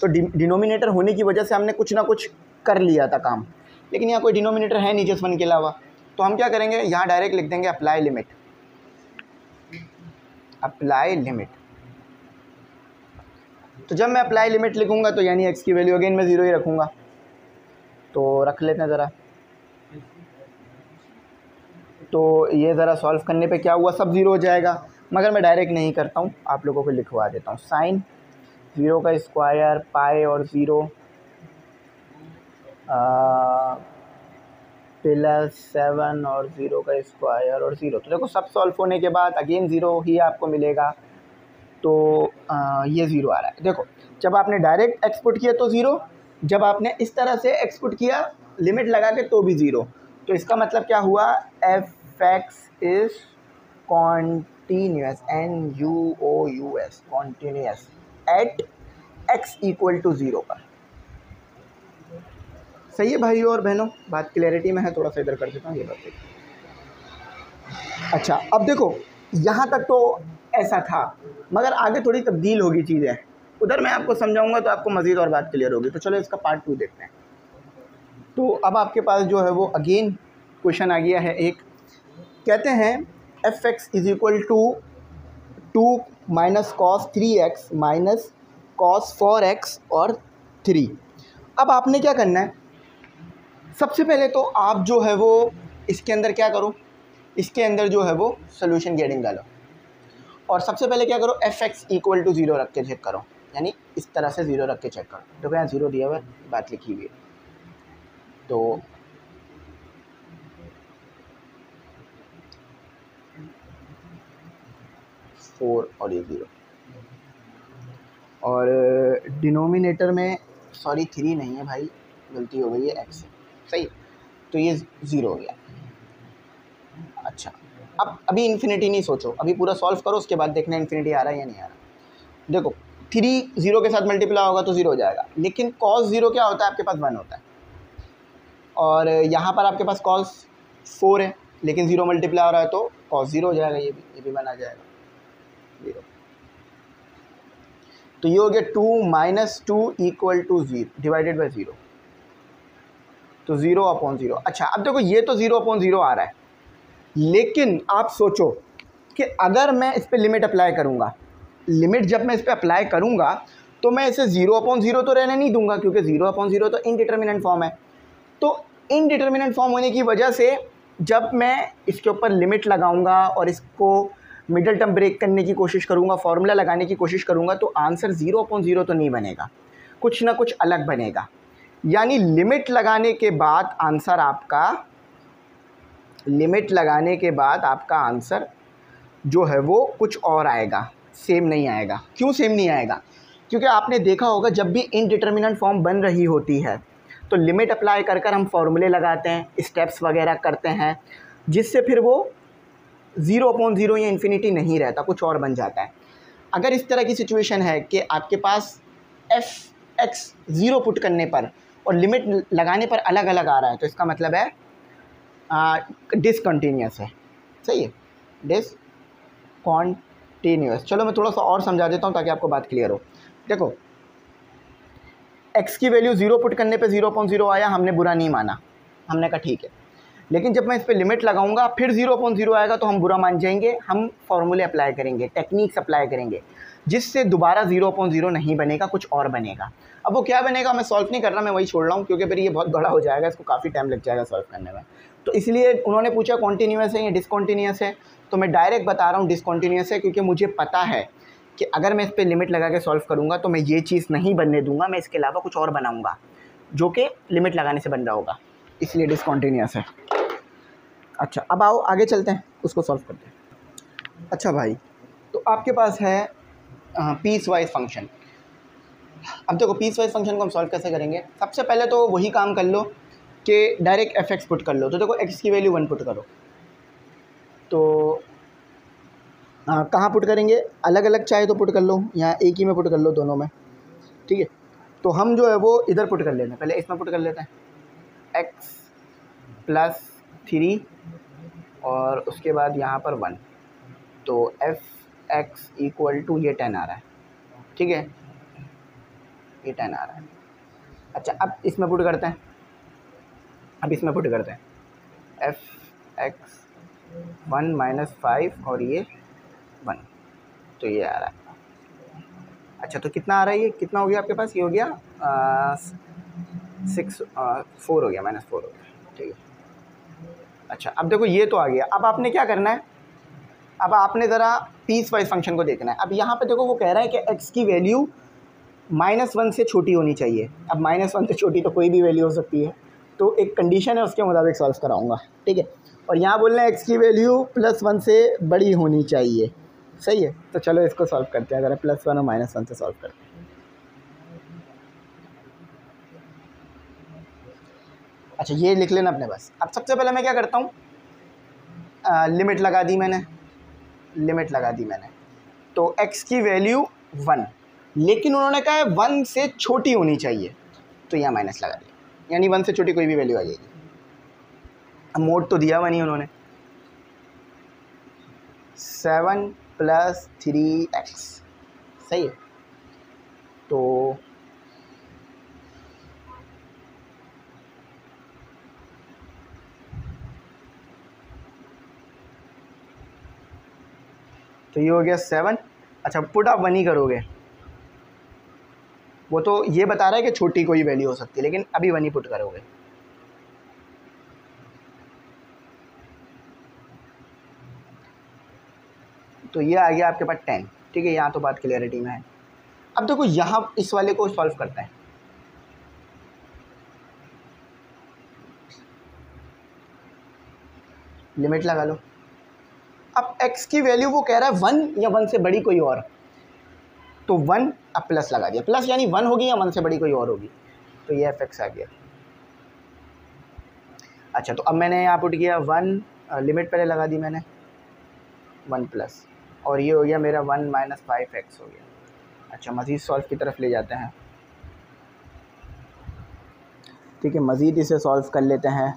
[SPEAKER 1] तो डिनोमिनेटर होने की वजह से हमने कुछ ना कुछ कर लिया था काम। लेकिन यहाँ कोई डिनोमिनेटर है नहीं जस्ट वन के अलावा, तो हम क्या करेंगे, यहाँ डायरेक्ट लिख देंगे अप्लाई लिमिट, अप्लाई लिमिट। तो जब मैं अप्लाई लिमिट लिखूंगा तो यानी x की वैल्यू अगेन मैं 0 ही रखूँगा। तो रख लेते हैं ज़रा, तो ये ज़रा सॉल्व करने पे क्या हुआ, सब 0 हो जाएगा। मगर मैं डायरेक्ट नहीं करता हूँ, आप लोगों को लिखवा देता हूँ। साइन 0 का स्क्वायर पाई और 0 प्लस 7 और 0 का स्क्वायर और 0। तो देखो सब सॉल्व होने के बाद अगेन 0 ही आपको मिलेगा। तो ये 0 आ रहा है। देखो जब आपने डायरेक्ट एक्सपुट किया तो 0, जब आपने इस तरह से एक्सपुट किया लिमिट लगा के तो भी 0। तो इसका मतलब क्या हुआ, f(x) is continuous, NUOUS continuous at x equal to 0 पर। सही है भाइयों और बहनों, बात क्लैरिटी में है। थोड़ा सा इधर कर देता हूँ ये बात। अच्छा अब देखो यहाँ तक तो ऐसा था, मगर आगे थोड़ी तब्दील होगी चीज़ें, उधर मैं आपको समझाऊंगा तो आपको मज़ीद और बात क्लियर होगी। तो चलो इसका पार्ट 2 देखते हैं। तो अब आपके पास जो है वो अगेन क्वेश्चन आ गया है एक, कहते हैं f(x) is equal to 2 minus cos 3x minus cos 4x और 3। अब आपने क्या करना है, सबसे पहले तो आप जो है वो इसके अंदर क्या करो, इसके अंदर जो है वो सोल्यूशन गेटिंग डालो, और सबसे पहले क्या करो, f(x) इक्वल टू 0 रख के चेक करो, यानी इस तरह से 0 रख के चेक करो। तो यहाँ 0 दिया हुआ है, बात लिखी हुई है। तो फोर और ये 0, और डिनोमिनेटर में सॉरी 3 नहीं है भाई, गलती हो गई है, x है, सही है। तो ये 0 हो गया। अच्छा अब अभी इन्फिनिटी नहीं सोचो, अभी पूरा सॉल्व करो, उसके बाद देखना इन्फिनिटी आ रहा है या नहीं आ रहा। देखो 3 0 के साथ मल्टीप्लाई होगा तो 0 हो जाएगा, लेकिन cos 0 क्या होता है, आपके पास 1 होता है। और यहाँ पर आपके पास cos 4 है, लेकिन 0 मल्टीप्लाई हो रहा है तो cos 0 हो जाएगा, ये भी 1 आ जाएगा 0। तो ये हो गया 2 minus 2 equal to 0 divided by 0, तो 0/0। अच्छा अब देखो ये तो 0/0 आ रहा है, लेकिन आप सोचो कि अगर मैं इस पर लिमिट अप्लाई करूँगा, लिमिट जब मैं इस पर अप्लाई करूँगा तो मैं इसे 0/0 तो रहने नहीं दूंगा, क्योंकि 0/0 तो इनडिटर्मिनेंट फॉर्म है। तो इनडिटर्मिनेंट फॉर्म होने की वजह से जब मैं इसके ऊपर लिमिट लगाऊंगा और इसको मिडल टर्म ब्रेक करने की कोशिश करूंगा, फॉर्मूला लगाने की कोशिश करूंगा, तो आंसर 0/0 तो नहीं बनेगा, कुछ ना कुछ अलग बनेगा। यानी लिमिट लगाने के बाद आंसर आपका, लिमिट लगाने के बाद आपका आंसर जो है वो कुछ और आएगा, सेम नहीं आएगा। क्यों सेम नहीं आएगा, क्योंकि आपने देखा होगा जब भी इनडिटर्मिनेंट फॉर्म बन रही होती है तो लिमिट अप्लाई कर कर हम फॉर्मूले लगाते हैं, स्टेप्स वगैरह करते हैं, जिससे फिर वो 0/0 या इन्फिनिटी नहीं रहता, कुछ और बन जाता है। अगर इस तरह की सिचुएशन है कि आपके पास f(x) 0 पुट करने पर और लिमिट लगाने पर अलग अलग आ रहा है, तो इसका मतलब है डिसकंटिन्यूस है, सही है, डिसकंटिन्यूस। चलो मैं थोड़ा सा और समझा देता हूँ ताकि आपको बात क्लियर हो। देखो x की वैल्यू 0 पुट करने पे 0/0 आया, हमने बुरा नहीं माना, हमने कहा ठीक है। लेकिन जब मैं इस पर लिमिट लगाऊंगा फिर 0/0 आएगा तो हम बुरा मान जाएंगे, हम फॉर्मूले अप्लाई करेंगे, टेक्निक्स अप्लाई करेंगे, जिससे दोबारा 0/0 नहीं बनेगा, कुछ और बनेगा। अब वो क्या बनेगा मैं सॉल्व नहीं कर रहा, मैं वही छोड़ रहा हूँ, क्योंकि फिर ये बहुत बड़ा हो जाएगा, इसको काफ़ी टाइम लग जाएगा सॉल्व करने में। तो इसलिए उन्होंने पूछा कॉन्टीन्यूस है या डिसकॉन्टीन्यूस है, तो मैं डायरेक्ट बता रहा हूँ डिसकॉन्टीन्यूस है, क्योंकि मुझे पता है कि अगर मैं इस पर लिमिट लगा के सॉल्व करूँगा तो मैं ये चीज़ नहीं बनने दूंगा, मैं इसके अलावा कुछ और बनाऊँगा जो कि लिमिट लगाने से बन रहा होगा, इसलिए डिसकॉन्टीन्यूस है। अच्छा अब आओ आगे चलते हैं, उसको सॉल्व करते हैं। अच्छा भाई, तो आपके पास है पीस वाइज फंक्शन, अब देखो पीस वाइज फंक्शन को हम सॉल्व कैसे करेंगे। सबसे पहले तो वही काम कर लो कि डायरेक्ट एफ एक्स पुट कर लो। तो देखो एक्स की वैल्यू 1 पुट करो, तो कहाँ पुट करेंगे, अलग अलग चाहे तो पुट कर लो, यहाँ एक ही में पुट कर लो दोनों में, ठीक है। तो हम जो है वो इधर पुट कर लेते हैं, पहले इसमें पुट कर लेते हैं x प्लस 3 और उसके बाद यहाँ पर 1, तो एफ एक्स इक्वल टू ये 10 आ रहा है, ठीक है, ये 10 आ रहा है। अच्छा अब इसमें पुट करते हैं, अब इसमें पुट करते हैं एफ एक्स 1 माइनस 5 और ये 1, तो ये आ रहा है। अच्छा तो कितना आ रहा है, ये कितना हो गया आपके पास, ये हो गया 4 हो गया, -4 हो गया, ठीक है। अच्छा अब देखो ये तो आ गया। अब आपने क्या करना है, अब आपने ज़रा पीस वाइज फंक्शन को देखना है। अब यहाँ पे देखो वो कह रहा है कि x की वैल्यू -1 से छोटी होनी चाहिए। अब -1 से छोटी तो कोई भी वैल्यू हो सकती है, तो एक कंडीशन है उसके मुताबिक सॉल्व कराऊंगा, ठीक है। और यहाँ बोल रहे हैं x की वैल्यू +1 से बड़ी होनी चाहिए, सही है। तो चलो इसको सॉल्व करते हैं, ज़रा +1 और -1 से सॉल्व करते हैं। अच्छा ये लिख लेना अपने पास। अब सबसे पहले मैं क्या करता हूँ, लिमिट लगा दी मैंने, लिमिट लगा दी मैंने, तो x की वैल्यू 1, लेकिन उन्होंने कहा है 1 से छोटी होनी चाहिए, तो यहाँ माइनस लगा दिया, यानी 1 से छोटी कोई भी वैल्यू आ जाएगी। अब मोड तो दिया हुआ नहीं उन्होंने, 7 + 3x, सही है। तो ये हो गया 7। अच्छा पुट आप 1 ही करोगे, वो तो ये बता रहा है कि छोटी कोई वैल्यू हो सकती है, लेकिन अभी 1 ही पुट करोगे। तो ये आ गया आपके पास 10, ठीक है। यहाँ तो बात क्लियरिटी में है। अब देखो यहाँ इस वाले को सॉल्व करते हैं, लिमिट लगा लो। अब x की वैल्यू वो कह रहा है 1 या 1 से बड़ी कोई और, तो 1 अब प्लस लगा दिया, प्लस यानी 1 होगी या 1 से बड़ी कोई और होगी, तो ये f(x) आ गया। अच्छा तो अब मैंने यहाँ पुट किया 1, लिमिट पहले लगा दी मैंने 1 प्लस, और ये हो गया मेरा 1 माइनस 5x हो गया। अच्छा मज़ीद सॉल्व की तरफ ले जाते हैं, ठीक है, मज़ीद इसे सॉल्व कर लेते हैं।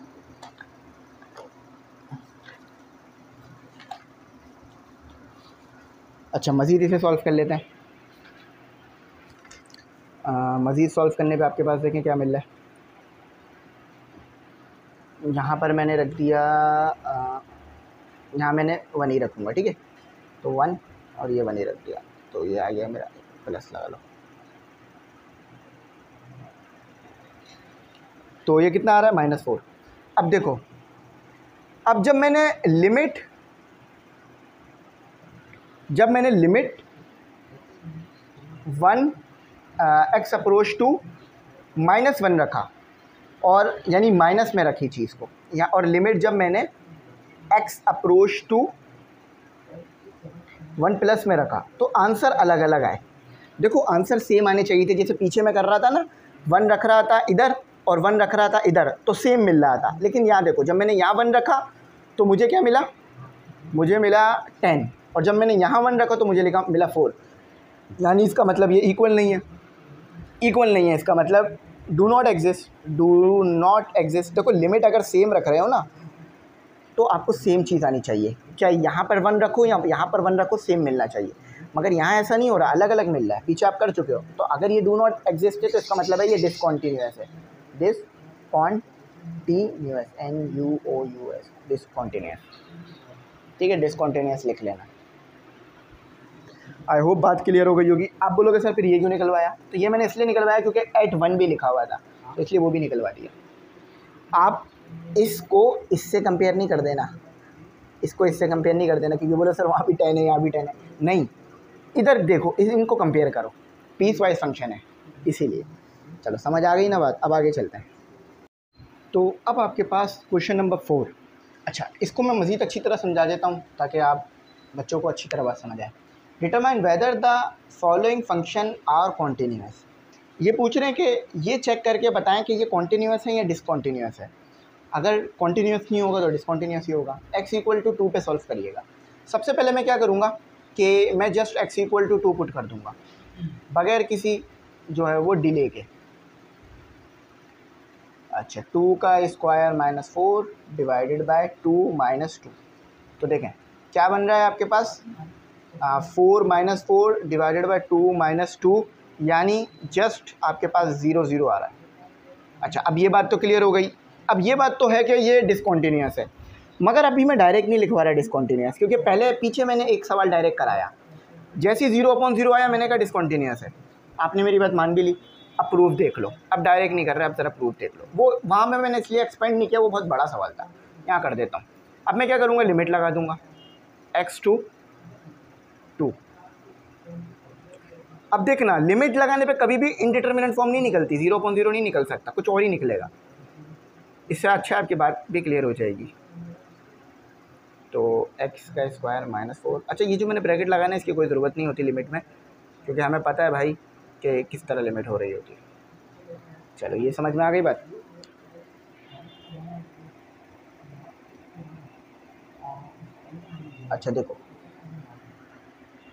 [SPEAKER 1] अच्छा मज़ीद इसे सॉल्व कर लेते हैं। मज़ीद सॉल्व करने पे आपके पास देखें क्या मिल रहा है। यहाँ पर मैंने रख दिया, यहाँ मैंने 1 ही रखूँगा, ठीक है, तो 1 और ये 1 ही रख दिया, तो ये आ गया मेरा, प्लस लगा लो। तो ये कितना आ रहा है, -4। अब देखो, अब जब मैंने लिमिट 1 x अप्रोच टू -1 रखा, और यानी माइनस में रखी चीज़ को यहाँ, और लिमिट जब मैंने x अप्रोच टू 1 प्लस में रखा, तो आंसर अलग अलग आए। देखो आंसर सेम आने चाहिए थे, जैसे पीछे मैं कर रहा था ना, 1 रख रहा था इधर और 1 रख रहा था इधर, तो सेम मिल रहा था। लेकिन यहाँ देखो, जब मैंने यहाँ 1 रखा तो मुझे क्या मिला, मुझे मिला 10, और जब मैंने यहाँ 1 रखा तो मुझे मिला 4, यानी इसका मतलब ये इक्वल नहीं है, इक्वल नहीं है, इसका मतलब do not exist, do not exist. देखो लिमिट अगर सेम रख रहे हो ना, तो आपको सेम चीज़ आनी चाहिए, चाहे यहाँ पर 1 रखो या यहाँ पर 1 रखो, सेम मिलना चाहिए। मगर यहाँ ऐसा नहीं हो रहा, अलग अलग मिल रहा है, पीछे आप कर चुके हो। तो अगर ये डू नॉट एग्जिस्ट है तो इसका मतलब है ये डिसकॉन्टीन्यूअस है, डिसकॉन्टीन्यूअस, NUOUS, डिसकॉन्टीन्यूअस, ठीक है, डिसकॉन्टीन्यूअस लिख लेना। आई होप बात क्लियर हो गई होगी। आप बोलोगे सर फिर ये क्यों निकलवाया, तो ये मैंने इसलिए निकलवाया क्योंकि @1 भी लिखा हुआ था, तो इसलिए वो भी निकलवा दिया। आप इसको इससे कंपेयर नहीं कर देना, इसको इससे कंपेयर नहीं कर देना, क्योंकि बोलो सर वहाँ भी 10 है यहाँ भी 10 है, नहीं, इधर देखो, इनको कंपेयर करो, पीस वाइज फंक्शन है इसीलिए। चलो समझ आ गई ना बात, अब आगे चलते हैं। तो अब आपके पास क्वेश्चन नंबर 4। अच्छा इसको मैं मज़ीद अच्छी तरह समझा देता हूँ ताकि आप बच्चों को अच्छी तरह बात समझ आए। Determine whether the following function are continuous. ये पूछ रहे हैं कि ये चेक करके बताएं कि ये कॉन्टीन्यूअस है या डिसकॉन्टीन्यूअस है। अगर कॉन्टीन्यूअस नहीं होगा तो डिसकॉन्टीन्यूअस ही होगा। x इक्वल टू 2 पे सॉल्व करिएगा। सबसे पहले मैं क्या करूँगा कि मैं just x equal to 2 put कर दूँगा बगैर किसी जो है वो डिले के। अच्छा, 2 का square minus 4 divided by 2 minus 2। तो देखें क्या बन रहा है आपके पास, 4 माइनस 4 डिवाइडेड बाय 2 माइनस 2, यानी जस्ट आपके पास 0 0 आ रहा है। अच्छा, अब ये बात तो क्लियर हो गई। अब ये बात तो है कि ये डिसकॉन्टीन्यूअस है, मगर अभी मैं डायरेक्ट नहीं लिखवा रहा डिसकॉन्टीन्यूअस, क्योंकि पहले पीछे मैंने एक सवाल डायरेक्ट कराया, जैसे ही 0/0 आया मैंने कहा डिसकॉन्टीन्यूअस है। आपने मेरी बात मान भी ली। अब प्रूफ देख लो, अब डायरेक्ट नहीं कर रहे, अब ज़रा प्रूफ देख लो। वो वहाँ में मैंने इसलिए एक्सपेंड नहीं किया, वो बहुत बड़ा सवाल था, यहाँ कर देता हूँ। अब मैं क्या करूँगा, लिमिट लगा दूँगा x टू 2। अब देखना, लिमिट लगाने पे कभी भी इनडिटर्मिनेंट फॉर्म नहीं निकलती, 0/0 नहीं निकल सकता, कुछ और ही निकलेगा। इससे अच्छा आपकी बात भी क्लियर हो जाएगी। तो x का स्क्वायर माइनस 4। अच्छा, ये जो मैंने ब्रैकेट लगाना है इसकी कोई ज़रूरत नहीं होती लिमिट में, क्योंकि हमें पता है भाई कि किस तरह लिमिट हो रही होती है। चलो, ये समझ में आ गई बात। अच्छा देखो,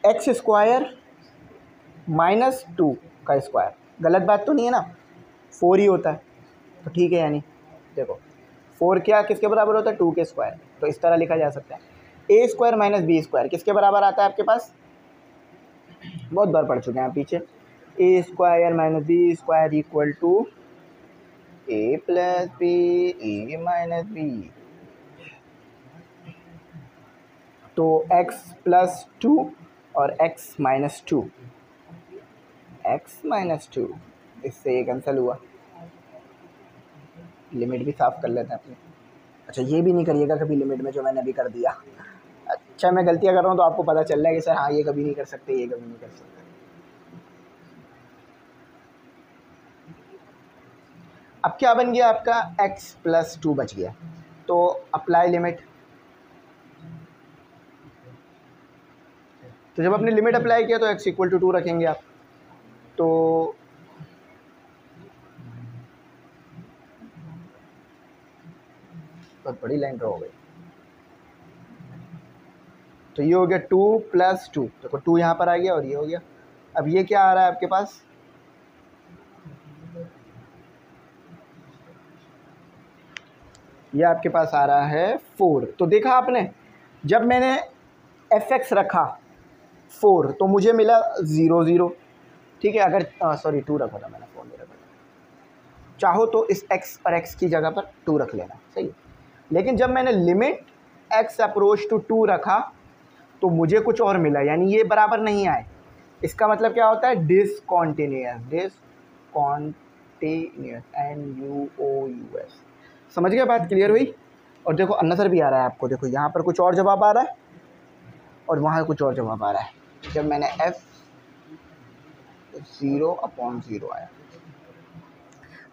[SPEAKER 1] एक्स स्क्वायर माइनस 2 का स्क्वायर, गलत बात तो नहीं है ना, 4 ही होता है, तो ठीक है। यानी देखो 4 क्या किसके बराबर होता है, 2 के स्क्वायर। तो इस तरह लिखा जा सकता है, a square minus B square किसके बराबर आता है आपके पास, बहुत बार पढ़ चुके हैं आप पीछे। A square minus B square equal to A plus B A minus B. तो x प्लस 2 और x माइनस 2, x माइनस 2, इससे ये कैंसिल हुआ। लिमिट भी साफ कर लेते हैं अपनी। अच्छा, ये भी नहीं करिएगा कभी लिमिट में जो मैंने अभी कर दिया। अच्छा, मैं गलतियाँ कर रहा हूँ तो आपको पता चल रहा है कि सर हाँ, ये कभी नहीं कर सकते, ये कभी नहीं कर सकते। अब क्या बन गया आपका, x प्लस 2 बच गया। तो अप्लाई लिमिट। तो जब आपने लिमिट अप्लाई किया तो x इक्वल टू 2 रखेंगे आप। तो बहुत बड़ी लाइन ड्रॉ हो गई। तो ये हो गया 2 प्लस 2, देखो 2 यहाँ पर आ गया और ये हो गया। अब ये क्या आ रहा है आपके पास, ये आपके पास आ रहा है 4। तो देखा आपने, जब मैंने fx रखा 4 तो मुझे मिला 0 0, ठीक है। अगर सॉरी 2 रखा था मैंने, 4 नहीं रखा था। चाहो तो इस x और x की जगह पर 2 रख लेना, सही है। लेकिन जब मैंने लिमिट x अप्रोच टू 2 रखा तो मुझे कुछ और मिला, यानी ये बराबर नहीं आए। इसका मतलब क्या होता है, डिसकॉन्टिन्यूअस, डिसकॉन्टिन्यूअस, NUOUS। समझ गए बात, क्लियर हुई। और देखो अनसर भी आ रहा है आपको, देखो यहाँ पर कुछ और जवाब आ रहा है और वहाँ कुछ और जवाब आ रहा है। जब मैंने f 0/0 आया,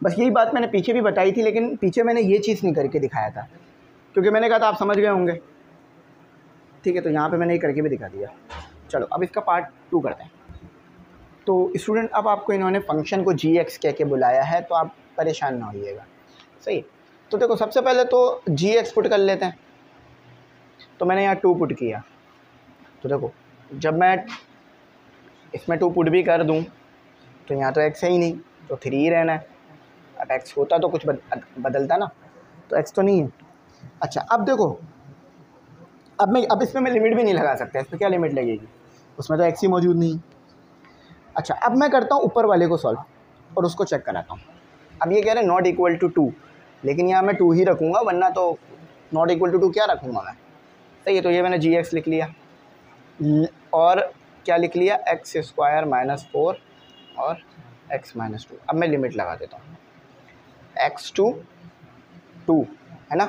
[SPEAKER 1] बस यही बात मैंने पीछे भी बताई थी, लेकिन पीछे मैंने ये चीज़ नहीं करके दिखाया था, क्योंकि मैंने कहा था आप समझ गए होंगे, ठीक है। तो यहाँ पे मैंने ये करके भी दिखा दिया। चलो, अब इसका पार्ट 2 करते हैं। तो स्टूडेंट, अब आपको इन्होंने फंक्शन को gx कह के बुलाया है, तो आप परेशान ना होइएगा, सही। तो देखो सबसे पहले तो gx पुट कर लेते हैं। तो मैंने यहाँ 2 पुट किया, तो देखो जब मैं इसमें 2 पुट भी कर दूँ तो यहाँ तो x है ही नहीं, तो 3 ही रहना है। अब x होता तो कुछ बदलता ना, तो x तो नहीं है। अच्छा, अब देखो, अब इसमें मैं लिमिट भी नहीं लगा सकता, इसमें क्या लिमिट लगेगी, उसमें तो x ही मौजूद नहीं। अच्छा, अब मैं करता हूँ ऊपर वाले को सॉल्व और उसको चेक कराता हूँ। अब ये कह रहे हैं नॉट इक्वल टू 2, लेकिन यहाँ मैं 2 ही रखूँगा, वरना तो नॉट इक्वल टू 2 क्या रखूँगा मैं, सही है। तो ये मैंने gx लिख लिया और क्या लिख लिया, x स्क्वायर माइनस 4 और x माइनस 2। अब मैं लिमिट लगा देता हूँ, x टू 2 है ना।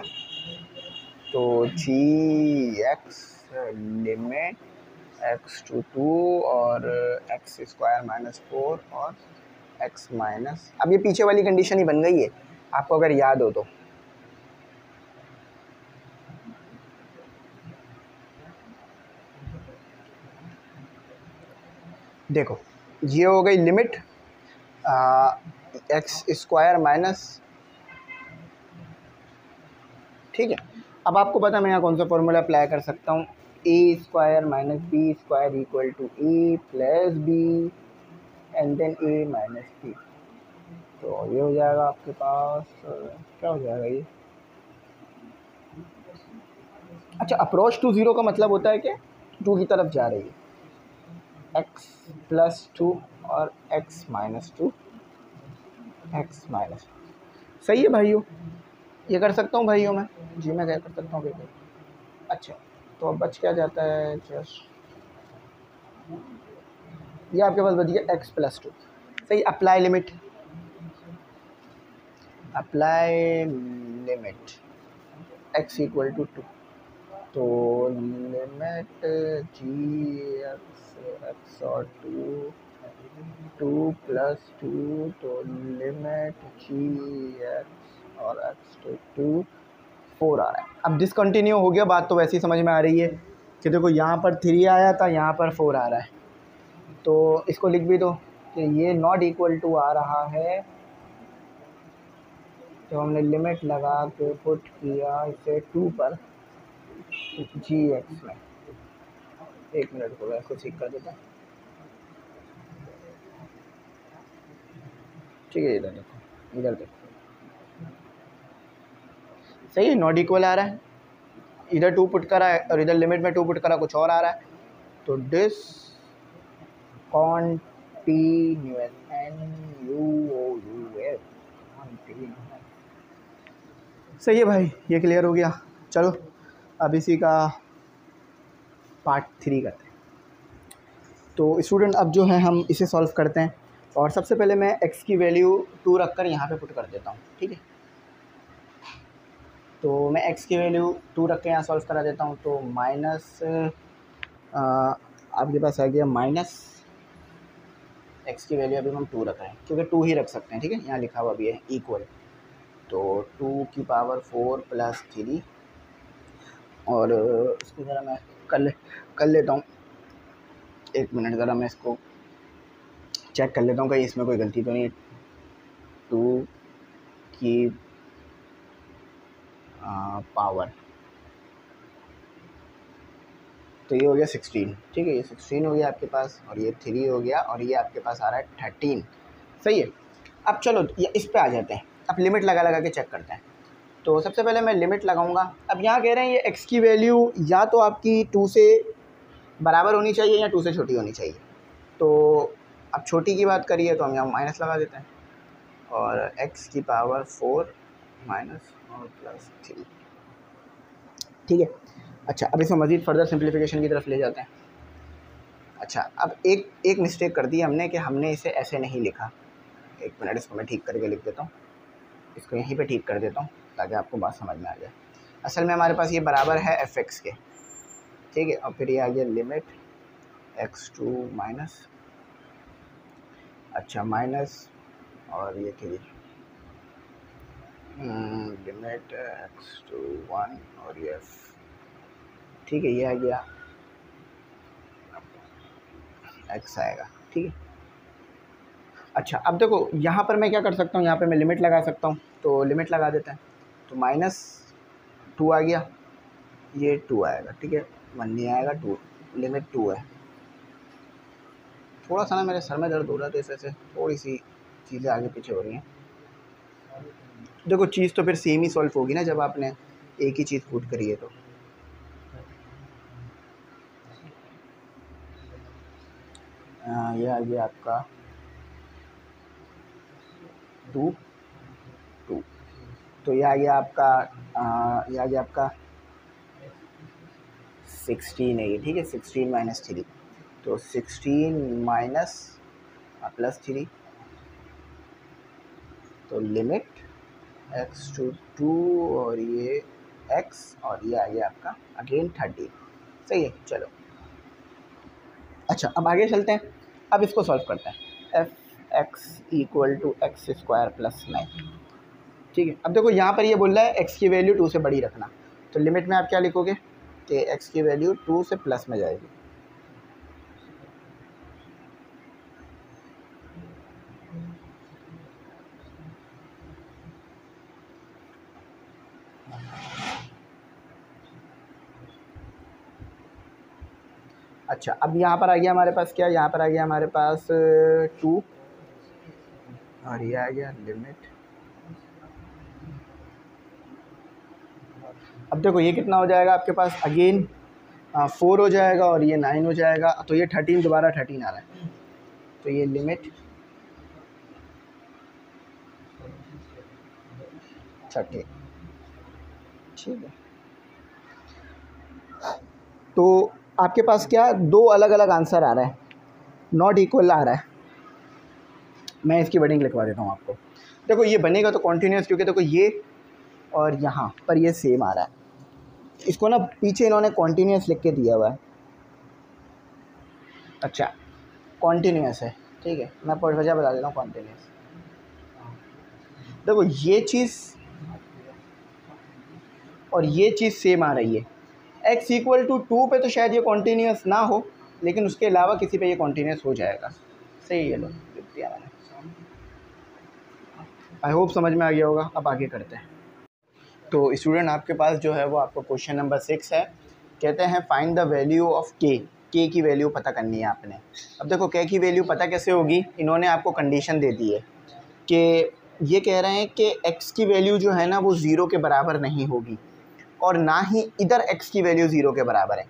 [SPEAKER 1] तो gx लिमिट x टू 2 और x स्क्वायर माइनस 4 और x माइनस, अब ये पीछे वाली कंडीशन ही बन गई है आपको अगर याद हो तो। देखो ये हो गई लिमिट एक्स स्क्वायर माइनस, ठीक है। अब आपको पता है मैं यहाँ कौन सा फॉर्मूला अप्लाई कर सकता हूँ, A square minus B square equal to A plus B and then A minus B. तो ये हो जाएगा आपके पास, क्या हो जाएगा ये, अच्छा अप्रोच टू ज़ीरो का मतलब होता है कि टू की तरफ जा रही है, एक्स प्लस टू और x minus two, x minus, सही है भाइयों, ये कर सकता हूँ भाइयों मैं, जी मैं क्या कर सकता हूँ भाई। अच्छा तो अब बच क्या जाता है, जस्ट ये आपके पास बच गया एक्स प्लस टू, सही। Apply limit, apply limit x equal to two, तो लिमिट जी एक्स और टू प्लस टू, तो लिमिट जी एक्स और एक्स टू 4 आ रहा है। अब डिसकंटिन्यू हो गया, बात तो वैसे ही समझ में आ रही है कि देखो यहाँ पर 3 आया था, यहाँ पर 4 आ रहा है, तो इसको लिख भी दो कि ये नॉट इक्वल टू आ रहा है, तो हमने लिमिट लगा के पुट किया इसे 2 पर जी एक्स में। एक मिनट को इसको ठीक कर देता, ठीक है, इधर देखो, इधर देखो, सही है, नॉट इक्वल आ रहा है, इधर 2 पुट करा है और इधर लिमिट में 2 पुट करा कुछ और आ रहा है, तो डिस कॉन्टीन्यूअस सही है भाई, ये क्लियर हो गया। चलो अब इसी का पार्ट 3 करते हैं। तो स्टूडेंट अब जो है हम इसे सॉल्व करते हैं, और सबसे पहले मैं x की वैल्यू 2 रख कर यहाँ पे पुट कर देता हूँ, ठीक है। तो मैं x की वैल्यू 2 रख के यहाँ सॉल्व करा देता हूँ, तो माइनस आपके पास आ गया माइनस x की वैल्यू अभी हम 2 रख रहे हैं क्योंकि 2 ही रख सकते हैं, ठीक है, यहाँ लिखा हुआ भी है इक्वल, तो 2 की पावर 4 प्लस 3, और इसको ज़रा मैं कर लेता हूँ, एक मिनट ज़रा मैं इसको चेक कर लेता हूँ कहीं इसमें कोई गलती तो नहीं है। 2 की पावर, तो ये हो गया 16, ठीक है, ये 16 हो गया आपके पास, और ये 3 हो गया, और ये आपके पास आ रहा है 13, सही है। अब चलो इस पे आ जाते हैं, अब लिमिट लगा लगा के चेक करते हैं। तो सबसे पहले मैं लिमिट लगाऊंगा। अब यहाँ कह रहे हैं ये x की वैल्यू या तो आपकी 2 से बराबर होनी चाहिए या 2 से छोटी होनी चाहिए, तो अब छोटी की बात करिए तो हम यहाँ माइनस लगा देते हैं, और x की पावर 4 माइनस और प्लस 3, ठीक है। अच्छा अब इसमें मज़ीद फर्दर सिंप्लीफिकेशन की तरफ ले जाते हैं। अच्छा अब एक मिस्टेक कर दी हमने कि हमने इसे ऐसे नहीं लिखा, एक मिनट इसको मैं ठीक करके लिख देता हूँ, इसको यहीं पे ठीक कर देता हूँ ताकि आपको बात समझ में आ जाए। असल में हमारे पास ये बराबर है fx के, ठीक है, और फिर ये आ गया लिमिट x2 माइनस, अच्छा माइनस, और ये 3 लिमिट x2 1 और ये ठीक है, ये आ गया x आएगा, ठीक है। अच्छा अब देखो यहाँ पर मैं क्या कर सकता हूँ, यहाँ पे मैं लिमिट लगा सकता हूँ, तो लिमिट लगा देते हैं, तो माइनस 2 आ गया, ये 2 आएगा, ठीक है, 1 नहीं आएगा, 2 लिमिट 2 है। थोड़ा सा ना मेरे सर में दर्द हो रहा है, तो इस वजह से थोड़ी सी चीज़ें आगे पीछे हो रही हैं। देखो चीज़ तो फिर सेम ही सॉल्व होगी ना जब आपने एक ही चीज़ पुट करी है, तो ये आ गया आपका 2, तो ये आ गया आपका ये आ गया आपका 16 है ये, ठीक है, 16 माइनस 3, तो 16 माइनस प्लस 3, तो लिमिट x टू 2 और ये x, और ये आ गया आपका अगेन 13, सही है। चलो अच्छा अब आगे चलते हैं, अब इसको सॉल्व करते हैं, f(x) equal to x square plus 9, ठीक है। अब देखो यहाँ पर ये बोल रहा है x की वैल्यू 2 से बड़ी रखना, तो लिमिट में आप क्या लिखोगे कि x की वैल्यू 2 से प्लस में जाएगी, अच्छा, अब यहाँ पर आ गया हमारे पास क्या, यहाँ पर आ गया हमारे पास 2 और ये आ गया लिमिट। अब देखो ये कितना हो जाएगा आपके पास, अगेन 4 हो जाएगा और ये 9 हो जाएगा, तो ये 13 दोबारा 13 आ रहा है, तो ये लिमिट 30, ठीक है। तो आपके पास क्या दो अलग अलग आंसर आ रहा है, नॉट इक्वल आ रहा है। मैं इसकी वर्डिंग लिखवा देता हूँ आपको। देखो ये बनेगा तो कॉन्टीन्यूस, क्योंकि देखो ये और यहाँ पर ये सेम आ रहा है, इसको ना पीछे इन्होंने कॉन्टीन्यूस लिख के दिया हुआ है। अच्छा कॉन्टीन्यूस है, ठीक है, मैं वजह बता देता हूँ कॉन्टीन्यूस। देखो ये चीज़ और ये चीज़ सेम आ रही है, x इक्वल टू 2 पे तो शायद ये कॉन्टीन्यूस ना हो, लेकिन उसके अलावा किसी पे ये कॉन्टीन्यूस हो जाएगा। सही है, लो लिख दिया मैंने। आई होप समझ में आ गया होगा। अब आगे करते हैं। तो स्टूडेंट आपके पास जो है वो आपको क्वेश्चन नंबर 6 है, कहते हैं फाइंड द वैल्यू ऑफ के की वैल्यू पता करनी है आपने। अब देखो के की वैल्यू पता कैसे होगी, इन्होंने आपको कंडीशन दे दी है कि ये कह रहे हैं कि x की वैल्यू जो है ना वो 0 के बराबर नहीं होगी, और ना ही इधर x की वैल्यू 0 के बराबर है।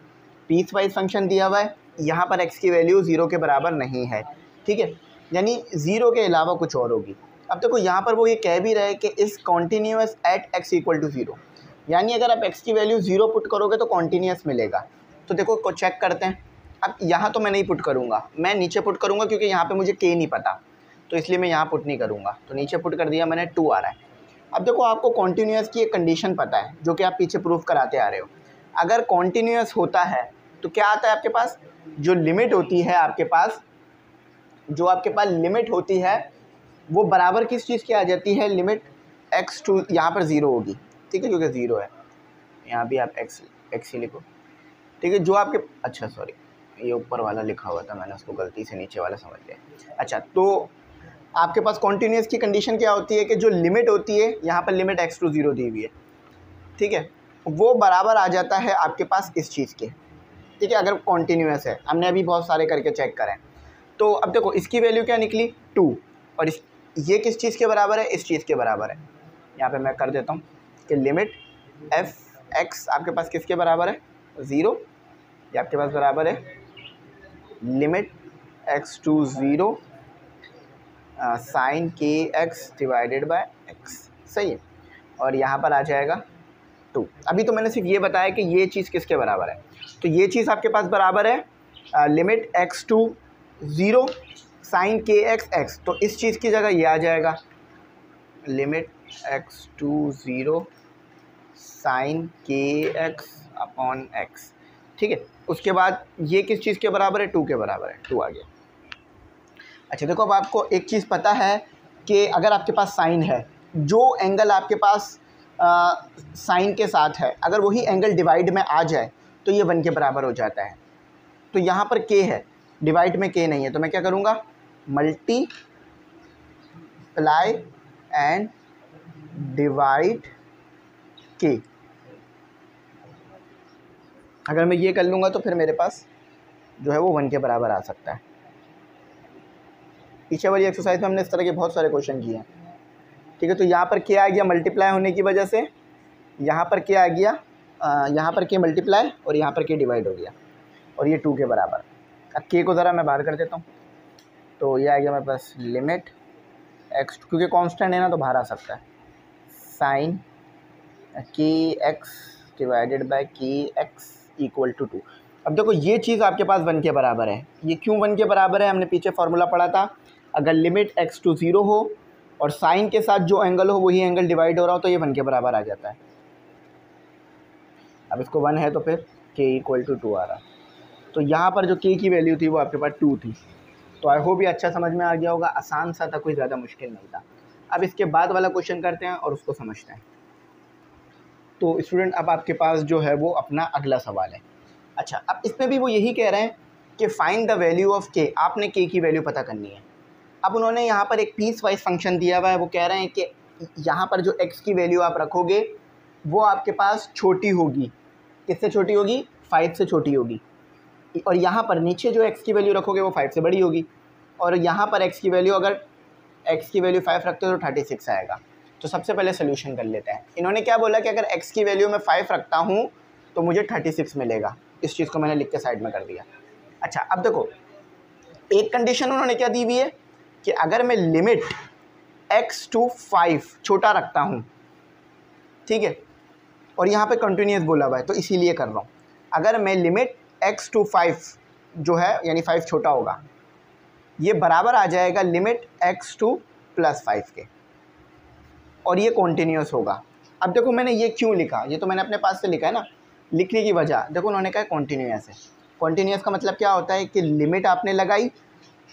[SPEAKER 1] पीस वाइज फंक्शन दिया हुआ है, यहाँ पर x की वैल्यू 0 के बराबर नहीं है, ठीक है, यानी 0 के अलावा कुछ और होगी। अब देखो यहाँ पर वो ये कह भी रहे हैं कि इस continuous at x equal to 0, यानी अगर आप x की वैल्यू 0 पुट करोगे तो कॉन्टीन्यूस मिलेगा। तो देखो को चेक करते हैं। अब यहाँ तो मैं नहीं पुट करूँगा, मैं नीचे पुट करूँगा, क्योंकि यहाँ पे मुझे k नहीं पता, तो इसलिए मैं यहाँ पुट नहीं करूँगा। तो नीचे पुट कर दिया मैंने, 2 आ रहा है। अब देखो आपको कॉन्टीन्यूस की एक कंडीशन पता है जो कि आप पीछे प्रूफ कराते आ रहे हो। अगर कॉन्टीन्यूस होता है तो क्या आता है आपके पास, जो लिमिट होती है आपके पास, जो आपके पास लिमिट होती है वो बराबर किस चीज़ की आ जाती है, लिमिट x टू यहाँ पर 0 होगी, ठीक है, क्योंकि 0 है, यहाँ भी आप x ही लिखो, ठीक है। जो आपके, अच्छा सॉरी ये ऊपर वाला लिखा हुआ था, मैंने उसको गलती से नीचे वाला समझ लिया। अच्छा, तो आपके पास कॉन्टीन्यूस की कंडीशन क्या होती है कि जो लिमिट होती है, यहाँ पर लिमिट x टू 0 दी हुई है, ठीक है, वो बराबर आ जाता है आपके पास इस चीज़ के, ठीक है, अगर कॉन्टीन्यूस है। हमने अभी बहुत सारे करके चेक करें। तो अब देखो इसकी वैल्यू क्या निकली, 2, और ये किस चीज़ के बराबर है, इस चीज़ के बराबर है। यहाँ पे मैं कर देता हूँ कि लिमिट f(x) आपके पास किसके बराबर है, 0, ये आपके पास बराबर है limit x to 0 sine kx divided by x, सही है, और यहाँ पर आ जाएगा 2। अभी तो मैंने सिर्फ ये बताया कि ये चीज़ किसके बराबर है, तो ये चीज़ आपके पास बराबर है limit x to 0 sine kx x, तो इस चीज़ की जगह ये आ जाएगा limit x to 0 sine kx upon x, ठीक है। उसके बाद ये किस चीज़ के बराबर है, 2 के बराबर है, 2 आ गया। अच्छा देखो, अब आपको एक चीज़ पता है कि अगर आपके पास साइन है, जो एंगल आपके पास साइन के साथ है, अगर वही एंगल डिवाइड में आ जाए तो ये 1 के बराबर हो जाता है। तो यहाँ पर k है, डिवाइड में k नहीं है, तो मैं क्या करूँगा, मल्टीप्लाई एंड डिवाइड k। अगर मैं ये कर लूँगा तो फिर मेरे पास जो है वो 1 के बराबर आ सकता है। पीछे वाली एक्सरसाइज में हमने इस तरह के बहुत सारे क्वेश्चन किए हैं, ठीक है। तो यहाँ पर k आ गया मल्टीप्लाई होने की वजह से, यहाँ पर k आ गया, यहाँ पर k मल्टीप्लाई और यहाँ पर k डिवाइड हो गया, और ये 2 के बराबर। अब k को ज़रा मैं बाहर कर देता हूँ, तो ये आ गया मेरे पास लिमिट x, क्योंकि कांस्टेंट है ना तो बाहर आ सकता है, sine kx divided by kx equal to 2। अब देखो ये चीज़ आपके पास 1 के बराबर है। ये क्यों 1 के बराबर है, हमने पीछे फार्मूला पढ़ा था, अगर लिमिट x टू 0 हो और साइन के साथ जो एंगल हो वही एंगल डिवाइड हो रहा हो तो ये 1 के बराबर आ जाता है। अब इसको 1 है तो फिर k इक्वल टू 2 आ रहा, तो यहाँ पर जो k की वैल्यू थी वो आपके पास 2 थी। तो आई होप ये अच्छा समझ में आ गया होगा, आसान सा था, कोई ज़्यादा मुश्किल नहीं था। अब इसके बाद वाला क्वेश्चन करते हैं और उसको समझते हैं। तो स्टूडेंट अब आपके पास जो है वो अपना अगला सवाल है। अच्छा, अब इसमें भी वो यही कह रहे हैं कि find the value of k, आपने k की वैल्यू पता करनी है। अब उन्होंने यहाँ पर एक पीस वाइज फंक्शन दिया हुआ है, वो कह रहे हैं कि यहाँ पर जो x की वैल्यू आप रखोगे वो आपके पास छोटी होगी, किससे छोटी होगी, 5 से छोटी होगी, और यहाँ पर नीचे जो x की वैल्यू रखोगे वो 5 से बड़ी होगी, और यहाँ पर x की वैल्यू, अगर x की वैल्यू 5 रखते हो तो 36 आएगा। तो सबसे पहले सोल्यूशन कर लेते हैं। इन्होंने क्या बोला कि अगर x की वैल्यू मैं 5 रखता हूँ तो मुझे 36 मिलेगा। इस चीज़ को मैंने लिख के साइड में कर दिया। अच्छा, अब देखो एक कंडीशन उन्होंने क्या दी हुई है कि अगर मैं लिमिट x टू 5 छोटा रखता हूँ, ठीक है, और यहाँ पे कंटिन्यूस बोला हुआ है तो इसीलिए कर रहा हूँ। अगर मैं लिमिट x टू 5 जो है यानी 5 छोटा होगा, ये बराबर आ जाएगा लिमिट x टू +5 के, और ये कॉन्टीन्यूस होगा। अब देखो मैंने ये क्यों लिखा, ये तो मैंने अपने पास से लिखा है ना। लिखने की वजह देखो, उन्होंने कहा कॉन्टीन्यूस है। कॉन्टीन्यूस का मतलब क्या होता है कि लिमिट आपने लगाई,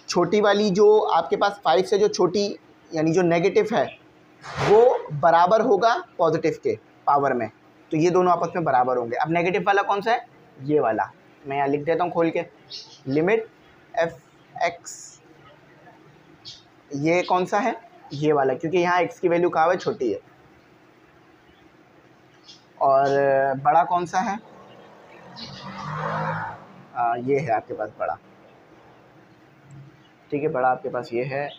[SPEAKER 1] छोटी वाली जो आपके पास 5 से जो छोटी यानी जो नेगेटिव है वो बराबर होगा पॉजिटिव के पावर में, तो ये दोनों आपस में बराबर होंगे। अब नेगेटिव वाला कौन सा है, ये वाला। मैं यहाँ लिख देता हूँ खोल के, लिमिट f(x), ये कौन सा है, ये वाला, क्योंकि यहाँ x की वैल्यू कहाँ है, छोटी है। और बड़ा कौन सा है, ये है आपके पास बड़ा, ठीक है, बड़ा आपके पास ये है।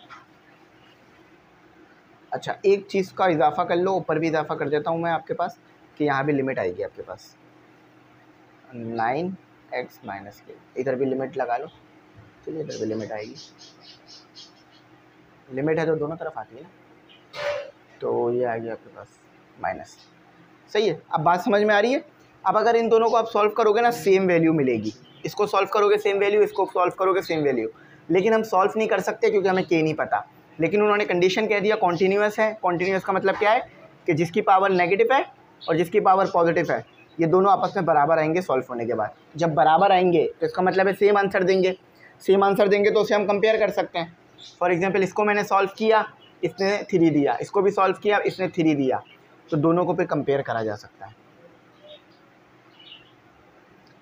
[SPEAKER 1] अच्छा, एक चीज़ का इजाफा कर लो, ऊपर भी इजाफा कर देता हूँ मैं आपके पास, कि यहाँ भी लिमिट आएगी आपके पास 9x - k। इधर भी लिमिट लगा लो, चलिए इधर भी लिमिट आएगी। लिमिट है तो दोनों तरफ आती है ना, तो ये आएगी आपके पास माइनस। सही है, अब बात समझ में आ रही है। अब अगर इन दोनों को आप सॉल्व करोगे ना, सेम वैल्यू मिलेगी। इसको सॉल्व करोगे सेम वैल्यू, इसको सॉल्व करोगे सेम वैल्यू, लेकिन हम सॉल्व नहीं कर सकते क्योंकि हमें k नहीं पता। लेकिन उन्होंने कंडीशन कह दिया कॉन्टीन्यूस है। कॉन्टीन्यूस का मतलब क्या है कि जिसकी पावर नेगेटिव है और जिसकी पावर पॉजिटिव है, ये दोनों आपस में बराबर आएंगे सॉल्व होने के बाद। जब बराबर आएंगे तो इसका मतलब है सेम आंसर देंगे। सेम आंसर देंगे तो उसे हम कंपेयर कर सकते हैं। फॉर एग्जांपल, इसको मैंने सॉल्व किया, इसने 3 दिया, इसको भी सॉल्व किया, इसने 3 दिया, तो दोनों को फिर कंपेयर करा जा सकता है।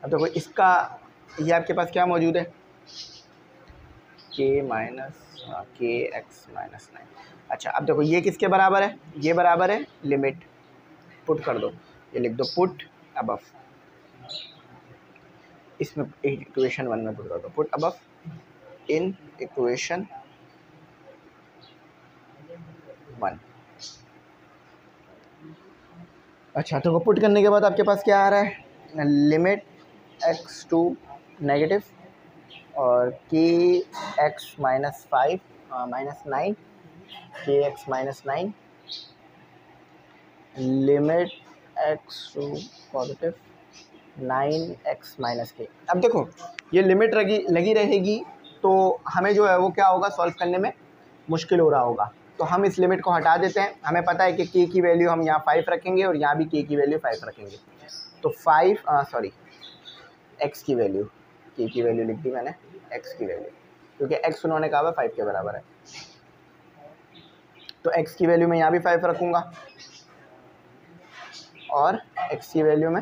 [SPEAKER 1] अब देखो इसका, ये आपके पास क्या मौजूद है, kx - 9। अच्छा, अब देखो ये किसके बराबर है, ये बराबर है लिमिट, पुट कर दो, ये लिख दो पुट अबव, इसमें इक्वेशन 1 में पुट कर दो, पुट अबव इन इक्वेशन 1। अच्छा, तो वो पुट करने के बाद आपके पास क्या आ रहा है, लिमिट x टू नेगेटिव और kx - 5 - 9, kx - 9 limit x to positive 9x - k। अब देखो ये लिमिट लगी रहेगी तो हमें जो है वो क्या होगा, सॉल्व करने में मुश्किल हो रहा होगा। तो हम इस लिमिट को हटा देते हैं। हमें पता है कि k की वैल्यू हम यहाँ 5 रखेंगे और यहाँ भी k की वैल्यू 5 रखेंगे। तो 5 x की वैल्यू, k की वैल्यू लिख दी मैंने, x की वैल्यू, क्योंकि x उन्होंने कहा है 5 के बराबर है, तो x की वैल्यू मैं यहाँ भी 5 रखूँगा और x की वैल्यू मैं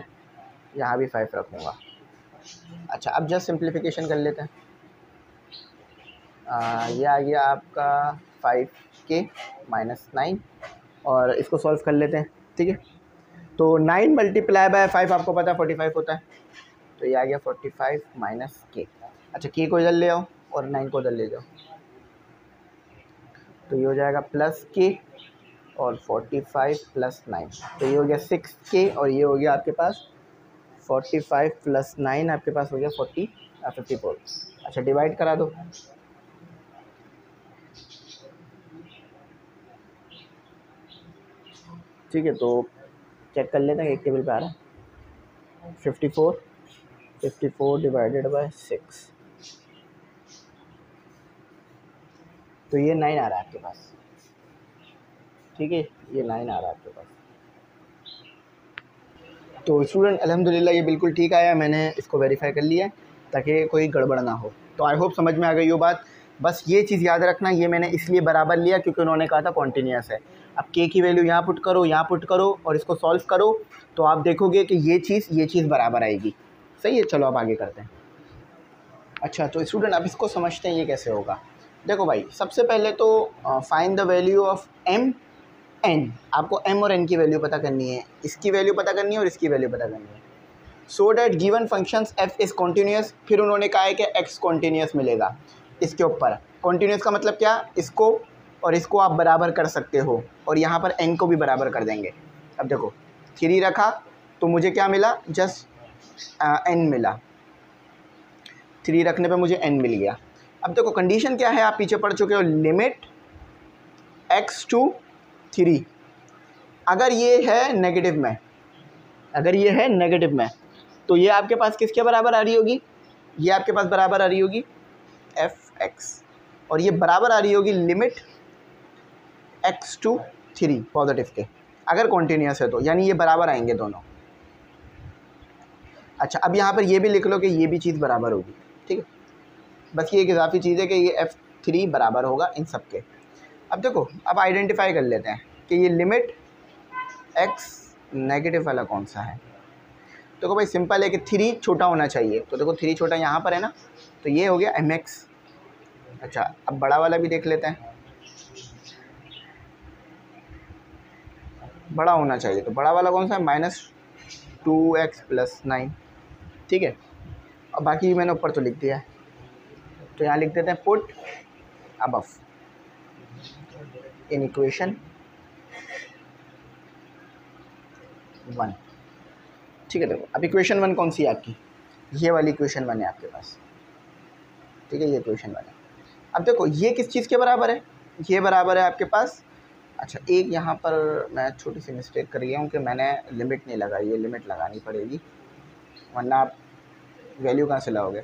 [SPEAKER 1] यहाँ भी 5 रखूँगा। अच्छा, अब जस्ट सिंप्लीफिकेशन कर लेते हैं। ये आ गया आपका 5k - 9 और इसको सॉल्व कर लेते हैं, ठीक है। तो 9 × 5 आपको पता है 45 होता है, तो ये आ गया 45 - k। अच्छा, k को इधर ले आओ और 9 को इधर ले जाओ, तो ये हो जाएगा +k और 45 + 9, तो ये हो गया 6k और ये हो गया आपके पास 45 + 9 आपके पास हो गया 54। अच्छा, डिवाइड करा दो, ठीक है। तो चेक कर लेते हैं, एक टेबल पे आ रहा है 54 डिवाइडेड बाय 6, तो ये 9 आ रहा है आपके पास, ठीक है, ये 9 आ रहा है आपके पास। तो स्टूडेंट अल्हम्दुलिल्लाह ये बिल्कुल ठीक आया, मैंने इसको वेरीफाई कर लिया है ताकि कोई गड़बड़ ना हो। तो आई होप समझ में आ गई वो बात। बस ये चीज़ याद रखना, ये मैंने इसलिए बराबर लिया क्योंकि उन्होंने कहा था कॉन्टीन्यूस है। अब k की वैल्यू यहाँ पुट करो, यहाँ पुट करो और इसको सॉल्व करो, तो आप देखोगे कि ये चीज़ बराबर आएगी। सही है, चलो अब आगे करते हैं। अच्छा, तो स्टूडेंट अब इसको समझते हैं ये कैसे होगा। देखो भाई, सबसे पहले तो find the value of m n। आपको m और n की वैल्यू पता करनी है, इसकी वैल्यू पता करनी है और इसकी वैल्यू पता करनी है। So that given functions F is continuous. फिर उन्होंने कहा है कि एक्स कॉन्टीन्यूस मिलेगा इसके ऊपर। कॉन्टीन्यूस का मतलब क्या, इसको और इसको आप बराबर कर सकते हो और यहाँ पर एन को भी बराबर कर देंगे। अब देखो 3 रखा तो मुझे क्या मिला, जस्ट एन मिला, 3 रखने पे मुझे एन मिल गया। अब देखो कंडीशन क्या है, आप पीछे पढ़ चुके हो, लिमिट x टू 3। अगर ये है नेगेटिव में, अगर ये है नेगेटिव में तो ये आपके पास किसके बराबर आ रही होगी, ये आपके पास बराबर आ रही होगी f(x) और ये बराबर आ रही होगी लिमिट x टू 3 पॉजिटिव के, अगर कॉन्टीन्यूस है तो, यानी ये बराबर आएंगे दोनों। अच्छा अब यहाँ पर ये भी लिख लो कि ये भी चीज़ बराबर होगी, ठीक है। बस ये एक इजाफी चीज़ है कि ये f3 बराबर होगा इन सब के। अब देखो अब आइडेंटिफाई कर लेते हैं कि ये लिमिट x नेगेटिव वाला कौन सा है। देखो भाई सिंपल है कि 3 छोटा होना चाहिए, तो देखो 3 छोटा यहाँ पर है ना, तो ये हो गया mx। अच्छा अब बड़ा वाला भी देख लेते हैं, बड़ा होना चाहिए, तो बड़ा वाला कौन सा है, -2x + 9, ठीक है। अब बाकी मैंने ऊपर तो लिख दिया है, तो यहाँ लिख देते हैं पुट अबव इन इक्वेशन 1, ठीक है। देखो अब इक्वेशन 1 कौन सी है आपकी, ये वाली इक्वेशन 1 है आपके पास, ठीक है, ये इक्वेशन 1 है। अब देखो ये किस चीज़ के बराबर है, ये बराबर है आपके पास, अच्छा एक यहाँ पर मैं छोटी सी मिस्टेक कर गया हूँ कि मैंने लिमिट नहीं लगाई, ये लिमिट लगानी पड़ेगी वरना आप वैल्यू कहाँ से लाओगे,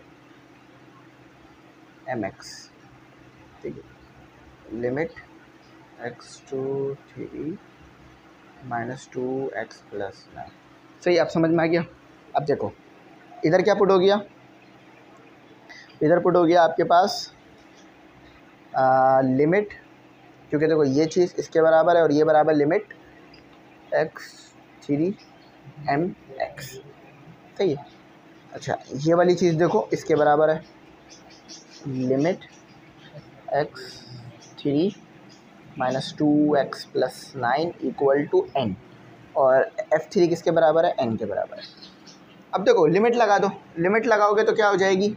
[SPEAKER 1] mx, ठीक है, लिमिट x टू 3 -2x + 9, सही, आप समझ में आ गया। अब देखो इधर क्या पुट हो गया, इधर पुट हो गया आपके पास लिमिट, क्योंकि देखो ये चीज़ इसके बराबर है और ये बराबर लिमिट x3 mx, सही है। अच्छा ये वाली चीज़ देखो इसके बराबर है लिमिट x3 -2x + 9 = n, और f3 किसके बराबर है, n के बराबर है। अब देखो लिमिट लगा दो, लिमिट लगाओगे तो क्या हो जाएगी,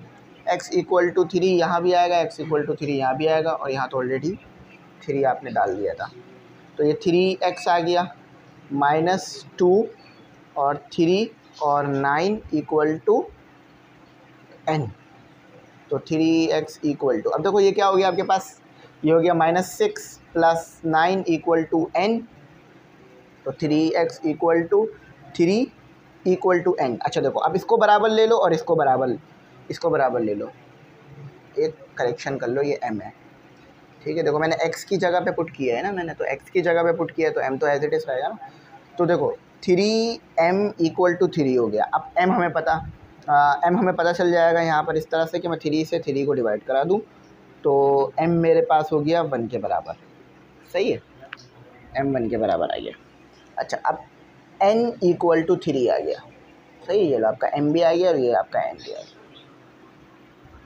[SPEAKER 1] x = 3 यहाँ भी आएगा, x = 3 यहाँ भी आएगा, और यहाँ तो ऑलरेडी 3 आपने डाल दिया था, तो ये 3x आ गया, -2 और 3 और 9 = n, तो 3x = अब देखो ये क्या हो गया आपके पास, ये हो गया -6 + 9 = n, तो 3x = 3 = n। अच्छा देखो अब इसको बराबर ले लो और इसको बराबर ले लो, एक करेक्शन कर लो, ये m है, ठीक है। देखो मैंने x की जगह पे पुट किया है ना, मैंने तो x की जगह पे पुट किया है, तो m तो एज इट इज़ रहेगा ना। तो देखो 3m = 3 हो गया। अब m हमें पता चल जाएगा यहाँ पर इस तरह से कि मैं 3 से 3 को डिवाइड करा दूँ, तो m मेरे पास हो गया 1 के बराबर, सही है, m 1 के बराबर आ गया। अच्छा अब n = 3 आ गया, सही है, ये लो आपका m भी आ गया और ये आपका n भी आ गया।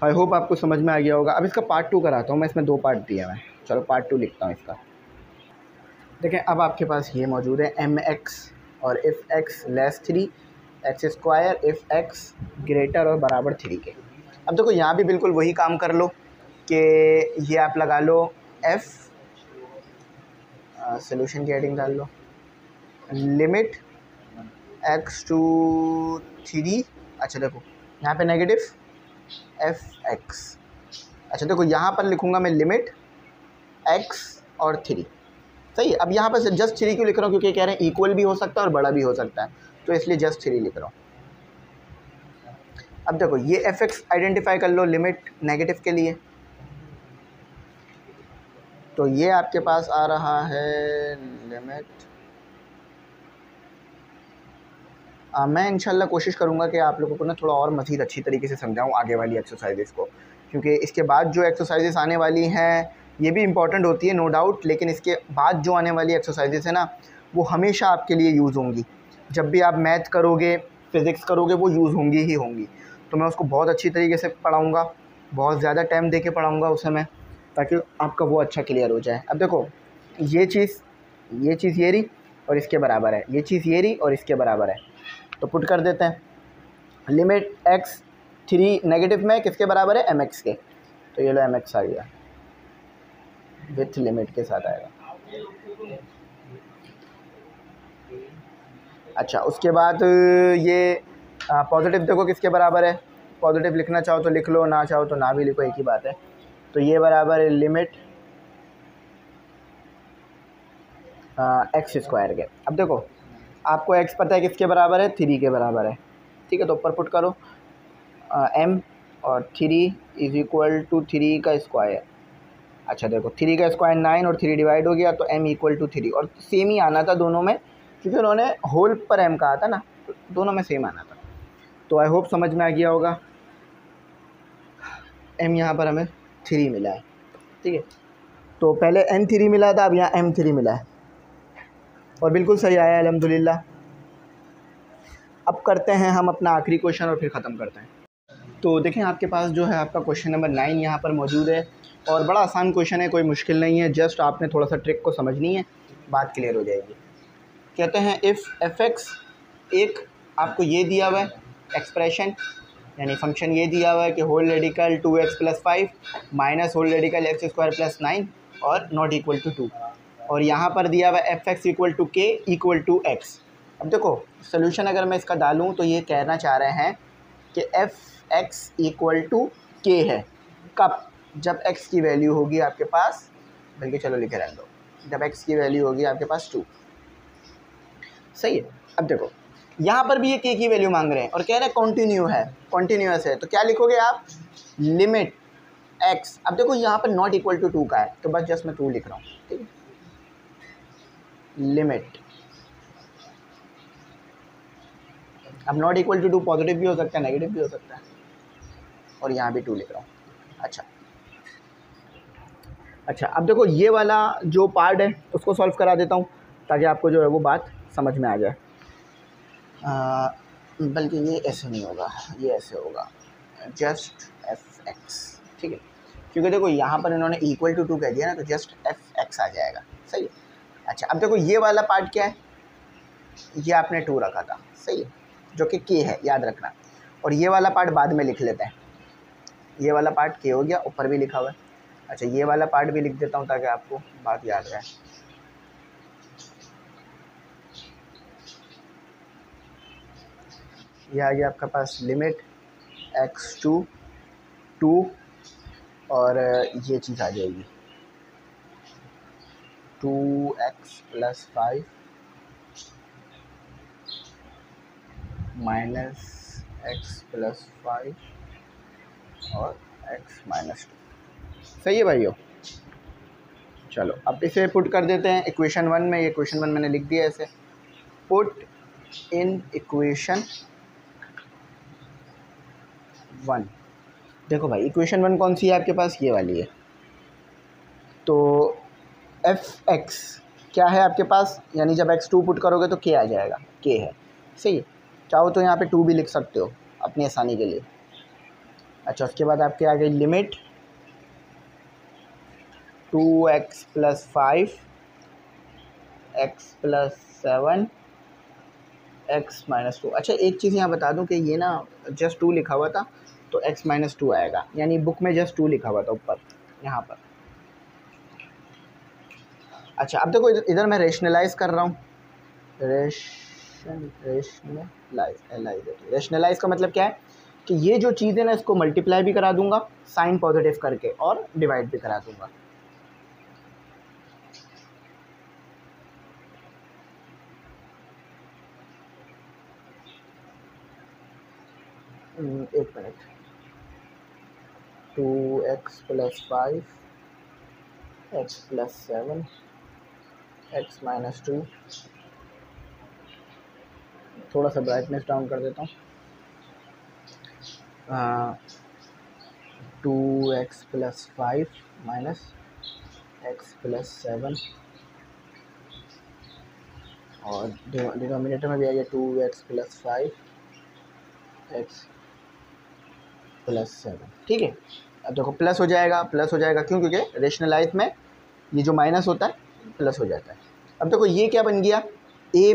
[SPEAKER 1] आई होप आपको समझ में आ गया होगा। अब इसका पार्ट 2 कराता हूँ मैं, इसमें 2 पार्ट दिया मैं, चलो पार्ट 2 लिखता हूँ इसका। देखें अब आपके पास ये मौजूद है mx, और if x < 3 x² if x greater और बराबर 3 के। अब देखो यहाँ भी बिल्कुल वही काम कर लो कि ये आप लगा लो f, सोल्यूशन की हेडिंग डाल लो, लिमिट x टू 3, अच्छा देखो यहाँ पे नेगेटिव f(x), अच्छा देखो यहाँ पर लिखूँगा मैं लिमिट x और 3, सही है। अब यहाँ पर जस्ट 3 क्यों लिख रहा हूँ, क्योंकि कह रहे हैं इक्वल भी हो सकता है और बड़ा भी हो सकता है, तो इसलिए जस्ट 3 लिख रहा हूँ। अब देखो ये f(x) आइडेंटिफाई कर लो लिमिट नेगेटिव के लिए, तो ये आपके पास आ रहा है लिमिट, मैं इंशाल्लाह कोशिश करूँगा कि आप लोगों को ना थोड़ा और मज़ीद अच्छी तरीके से समझाऊँ आगे वाली एक्सरसाइजेज़ को, क्योंकि इसके बाद जो एक्सरसाइजेज़ आने वाली हैं ये भी इम्पॉर्टेंट होती है नो डाउट, लेकिन इसके बाद जो आने वाली एक्सरसाइजेज़ है ना वो हमेशा आपके लिए यूज़ होंगी। जब भी आप मैथ करोगे, फ़िज़िक्स करोगे, वो यूज़ होंगी ही होंगी, तो मैं उसको बहुत अच्छी तरीके से पढ़ाऊँगा, बहुत ज़्यादा टाइम दे के पढ़ाऊँगा उसे मैं, ताकि आपका वो अच्छा क्लियर हो जाए। अब देखो ये चीज़ ये रही और इसके बराबर है, ये चीज़ ये रही और इसके बराबर है, तो पुट कर देते हैं। लिमिट एक्स 3 नेगेटिव में किसके बराबर है, एम एक्स के। तो ये लो एम एक्स आ गया, विथ लिमिट के साथ आएगा। अच्छा, उसके बाद ये पॉजिटिव देखो किसके बराबर है, पॉजिटिव लिखना चाहो तो लिख लो, ना चाहो तो ना भी लिखो, एक ही बात है। तो ये बराबर है लिमिट एक्स स्क्वायर के। अब देखो आपको एक्स पता है किसके बराबर है, 3 के बराबर है, ठीक है। तो ऊपर पुट करो एम और 3 इज इक्वल टू 3 का स्क्वायर। अच्छा देखो 3 का स्क्वायर 9 और 3 डिवाइड हो गया, तो m इक्वल टू 3, और सेम ही आना था दोनों में, क्योंकि उन्होंने होल पर m कहा था ना, तो दोनों में सेम आना था। तो आई होप समझ में आ गया होगा। m यहाँ पर हमें 3 मिला है, ठीक है। तो पहले n3 मिला था, अब यहाँ m3 मिला है, और बिल्कुल सही आया अल्हम्दुलिल्लाह। अब करते हैं हम अपना आखिरी क्वेश्चन और फिर ख़त्म करते हैं। तो देखें आपके पास जो है आपका क्वेश्चन नंबर 9 यहाँ पर मौजूद है, और बड़ा आसान क्वेश्चन है, कोई मुश्किल नहीं है, जस्ट आपने थोड़ा सा ट्रिक को समझनी है, बात क्लियर हो जाएगी। कहते हैं इफ़ एफ एक्स, एक आपको ये दिया हुआ है एक्सप्रेशन, यानी फंक्शन ये दिया हुआ है कि whole radical 2x + 5 minus whole radical x square + 9 और नॉट इक्वल टू 2, और यहाँ पर दिया हुआ है एफ एक्स इक्वल टू के इक्वल टू एक्स। अब देखो सोल्यूशन अगर मैं इसका डालूँ तो ये कहना चाह रहे हैं कि एफ एक्स इक्वल टू के है, कब, जब x की वैल्यू होगी आपके पास, बल्कि चलो लिखे रहने दो, जब x की वैल्यू होगी आपके पास 2, सही है। अब देखो यहाँ पर भी ये k की वैल्यू मांग रहे हैं और कह रहे हैं कॉन्टिन्यू है, कॉन्टिन्यूअस है, तो क्या लिखोगे आप, लिमिट x। अब देखो यहाँ पर नॉट इक्वल टू 2 का है, तो बस जस्ट मैं 2 लिख रहा हूँ, ठीक है। लिमिट, अब नॉट इक्वल टू 2 पॉजिटिव भी हो सकता है, नेगेटिव भी हो सकता है, और यहाँ भी 2 लिख रहा हूँ। अच्छा अब देखो ये वाला जो पार्ट है उसको सॉल्व करा देता हूँ, ताकि आपको जो है वो बात समझ में आ जाए। बल्कि ये ऐसे नहीं होगा, ये ऐसे होगा, जस्ट एफ एक्स, ठीक है, क्योंकि देखो यहाँ पर इन्होंने इक्वल टू 2 कह दिया ना, तो जस्ट एफ एक्स आ जाएगा, सही है। अच्छा अब देखो ये वाला पार्ट क्या है, ये आपने 2 रखा था, सही है, जो कि के है, याद रखना, और ये वाला पार्ट बाद में लिख लेते हैं, ये वाला पार्ट के हो गया, ऊपर भी लिखा हुआ है। अच्छा ये वाला पार्ट भी लिख देता हूँ ताकि आपको बात याद रहे। ये आ गया आपका पास लिमिट x टू 2, और ये चीज़ आ जाएगी 2x + 5 माइनस x + 5 और x - 2, सही है भाइयों। चलो अब इसे पुट कर देते हैं इक्वेशन 1 में, ये इक्वेशन 1 मैंने लिख दिया ऐसे, पुट इन इक्वेशन 1। देखो भाई इक्वेशन 1 कौन सी है आपके पास, ये वाली है। तो एफ एक्स क्या है आपके पास, यानी जब x2 पुट करोगे तो k आ जाएगा, k है, सही है। चाहो तो यहाँ पे 2 भी लिख सकते हो अपनी आसानी के लिए। अच्छा उसके बाद आपके आ गई लिमिट 2x + 5 x + 7 x - 2। अच्छा एक चीज़ यहाँ बता दूँ कि ये ना जस्ट 2 लिखा हुआ था, तो x - 2 आएगा, यानी बुक में जस्ट 2 लिखा हुआ था ऊपर यहाँ पर। अच्छा अब देखो इधर मैं रेशनलाइज कर रहा हूँ, रेशनलाइज का मतलब क्या है कि ये जो चीज़ है ना इसको मल्टीप्लाई भी करा दूंगा साइन पॉजिटिव करके, और डिवाइड भी करा दूंगा। एक मिनट, 2x + 5 x + 7 x - 2, थोड़ा सा ब्राइटनेस डाउन कर देता हूँ, 2x + 5 माइनस x + 7, और डिनोमिनेटर में भी आ गया 2x + 5 x + 7, ठीक है। अब देखो प्लस हो जाएगा, प्लस हो जाएगा, क्यों, क्योंकि रेशनलाइज में ये जो माइनस होता है प्लस हो जाता है। अब देखो ये क्या बन गया, a -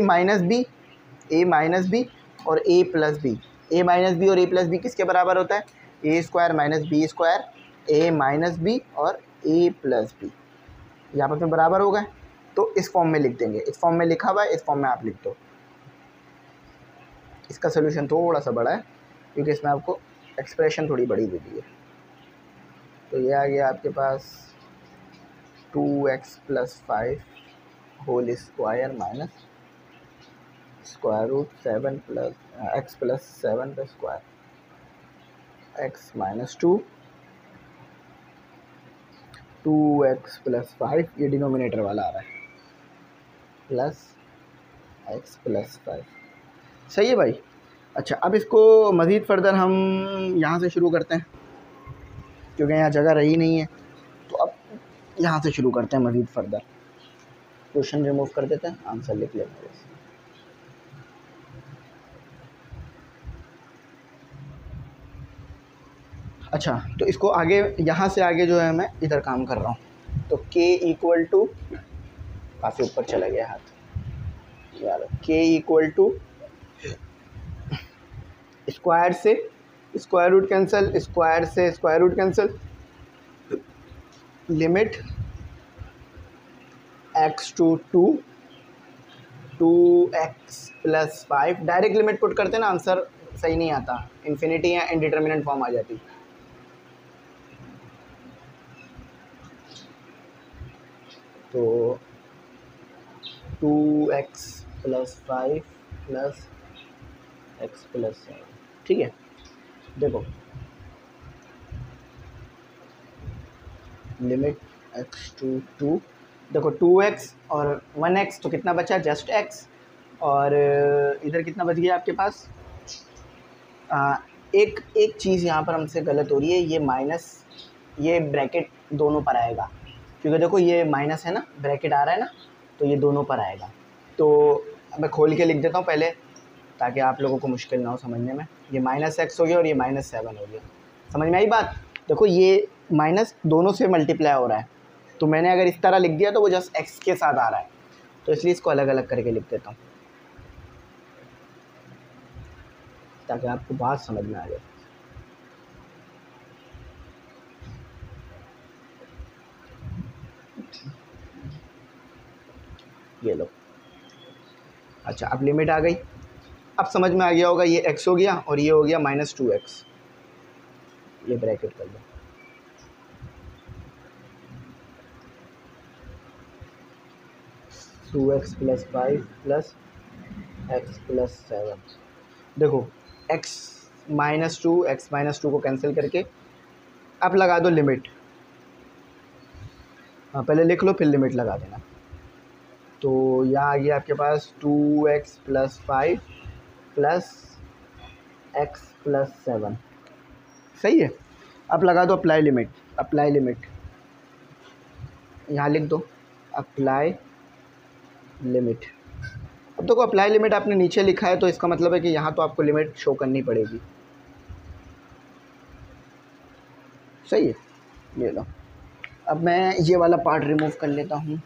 [SPEAKER 1] b और a + b, a minus b और ए प्लस बी किसके बराबर होता है? A square minus B square, a minus b और ए प्लस बी, ये आपस में बराबर हो गए। तो इस फॉर्म में लिख देंगे, इस फॉर्म में लिखा हुआ है, इस फॉर्म में आप लिख दो। इसका सोल्यूशन थोड़ा सा बड़ा है क्योंकि इसमें आपको एक्सप्रेशन थोड़ी बड़ी दे दी है। तो ये आ गया आपके पास 2x + 5 whole square minus square root 7 + x + 7 का स्क्वायर, x - 2, 2x + 5, ये डिनोमिनेटर वाला आ रहा है, प्लस x + 5। सही है भाई। अच्छा, अब इसको मज़ीद फर्दर हम यहाँ से शुरू करते हैं क्योंकि यहाँ जगह रही नहीं है। तो अब यहाँ से शुरू करते हैं मज़ीद फर्दर। क्वेश्चन रिमूव कर देते हैं, आंसर लिख लेते हैं। अच्छा, तो इसको आगे, यहाँ से आगे जो है मैं इधर काम कर रहा हूँ। तो k = काफ़ी ऊपर चला गया हाथ यार, k = स्क्वायर से स्क्वायर रूट कैंसिल, स्क्वायर से square root cancel, limit x to 2, 2x + 5। Direct limit put करते हैं ना, आंसर सही नहीं आता, इन्फिनिटी या इनडिटर्मिनेंट फॉर्म आ जाती। तो 2x + 5 + x + 7, ठीक है। देखो लिमिट x to 2, देखो 2x और 1x, तो कितना बचा? Just x। और इधर कितना बच गया आपके पास? एक चीज़ यहाँ पर हमसे गलत हो रही है, ये माइनस, ये ब्रैकेट दोनों पर आएगा क्योंकि देखो ये माइनस है ना, ब्रैकेट आ रहा है ना, तो ये दोनों पर आएगा। तो मैं खोल के लिख देता हूँ पहले ताकि आप लोगों को मुश्किल ना हो समझने में। ये -x हो गया और ये -7 हो गया। समझ में आई बात? देखो ये माइनस दोनों से मल्टीप्लाई हो रहा है, तो मैंने अगर इस तरह लिख दिया तो वो जस्ट x के साथ आ रहा है, तो इसलिए इसको अलग अलग करके लिख देता हूँ ताकि आपको बात समझ में आ जाए। ये लो। अच्छा, अब लिमिट आ गई, अब समझ में आ गया होगा, ये x हो गया और ये हो गया -2x, ये ब्रैकेट कर दो। Two x + 5 + x + 7। देखो x - 2 को कैंसिल करके अब लगा दो लिमिट। हाँ, पहले लिख लो फिर लिमिट लगा देना। तो यहाँ आ गया आपके पास 2x + 5 + x + 7, सही है। अब लगा दो अप्लाई लिमिट, अप्लाई लिमिट यहाँ लिख दो, अप्लाई लिमिट। अब देखो अप्लाई लिमिट आपने नीचे लिखा है तो इसका मतलब है कि यहाँ तो आपको लिमिट शो करनी पड़ेगी, सही है। ये लो, अब मैं ये वाला पार्ट रिमूव कर लेता हूँ।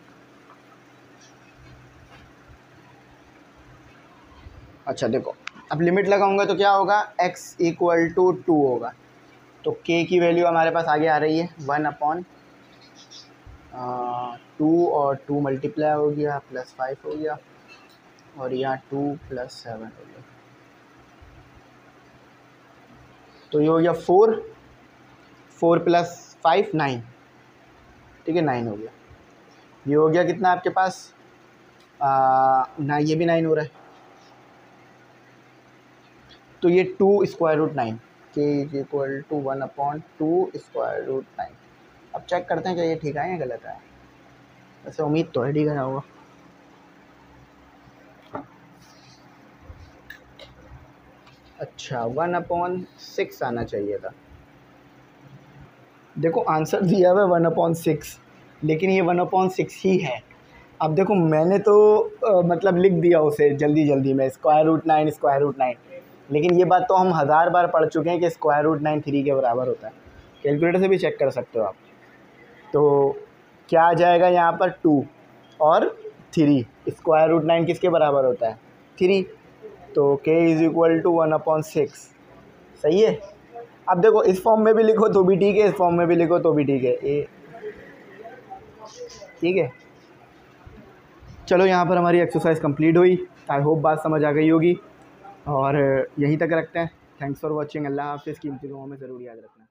[SPEAKER 1] अच्छा देखो, अब लिमिट लगाऊंगा तो क्या होगा? x = 2 होगा, तो k की वैल्यू हमारे पास आगे आ रही है 1/2 और 2 मल्टीप्लाई हो गया +5 हो गया और यहाँ 2 + 7 हो गया, तो ये हो गया 4 + 5 9, ठीक है, 9 हो गया। ये हो गया कितना आपके पास? ना ये भी 9 हो रहा है, तो ये 2 √9, k = 1/2 √9। अब चेक करते हैं क्या ये ठीक है या गलत है। वैसे उम्मीद तो है ठीक है होगा। अच्छा 1/6 आना चाहिए था। देखो आंसर दिया हुआ है 1/6, लेकिन ये 1/6 ही है। अब देखो मैंने तो मतलब लिख दिया उसे जल्दी जल्दी में √9, लेकिन ये बात तो हम 1000 बार पढ़ चुके हैं कि √9 3 के बराबर होता है। कैलकुलेटर से भी चेक कर सकते हो आप। तो क्या आ जाएगा यहाँ पर 2 और 3, √9 किसके बराबर होता है? 3। तो k इज़ इक्वल टू 1/6। सही है। अब देखो इस फॉर्म में भी लिखो तो भी ठीक है, इस फॉर्म में भी लिखो तो भी ठीक है, ए ठीक है। चलो यहाँ पर हमारी एक्सरसाइज कंप्लीट हुई। आई होप बात समझ आ गई होगी और यहीं तक रखते हैं। Thanks for watching. अल्लाह हाफ़िज़। कीमती दुआओं में ज़रूर याद रखना।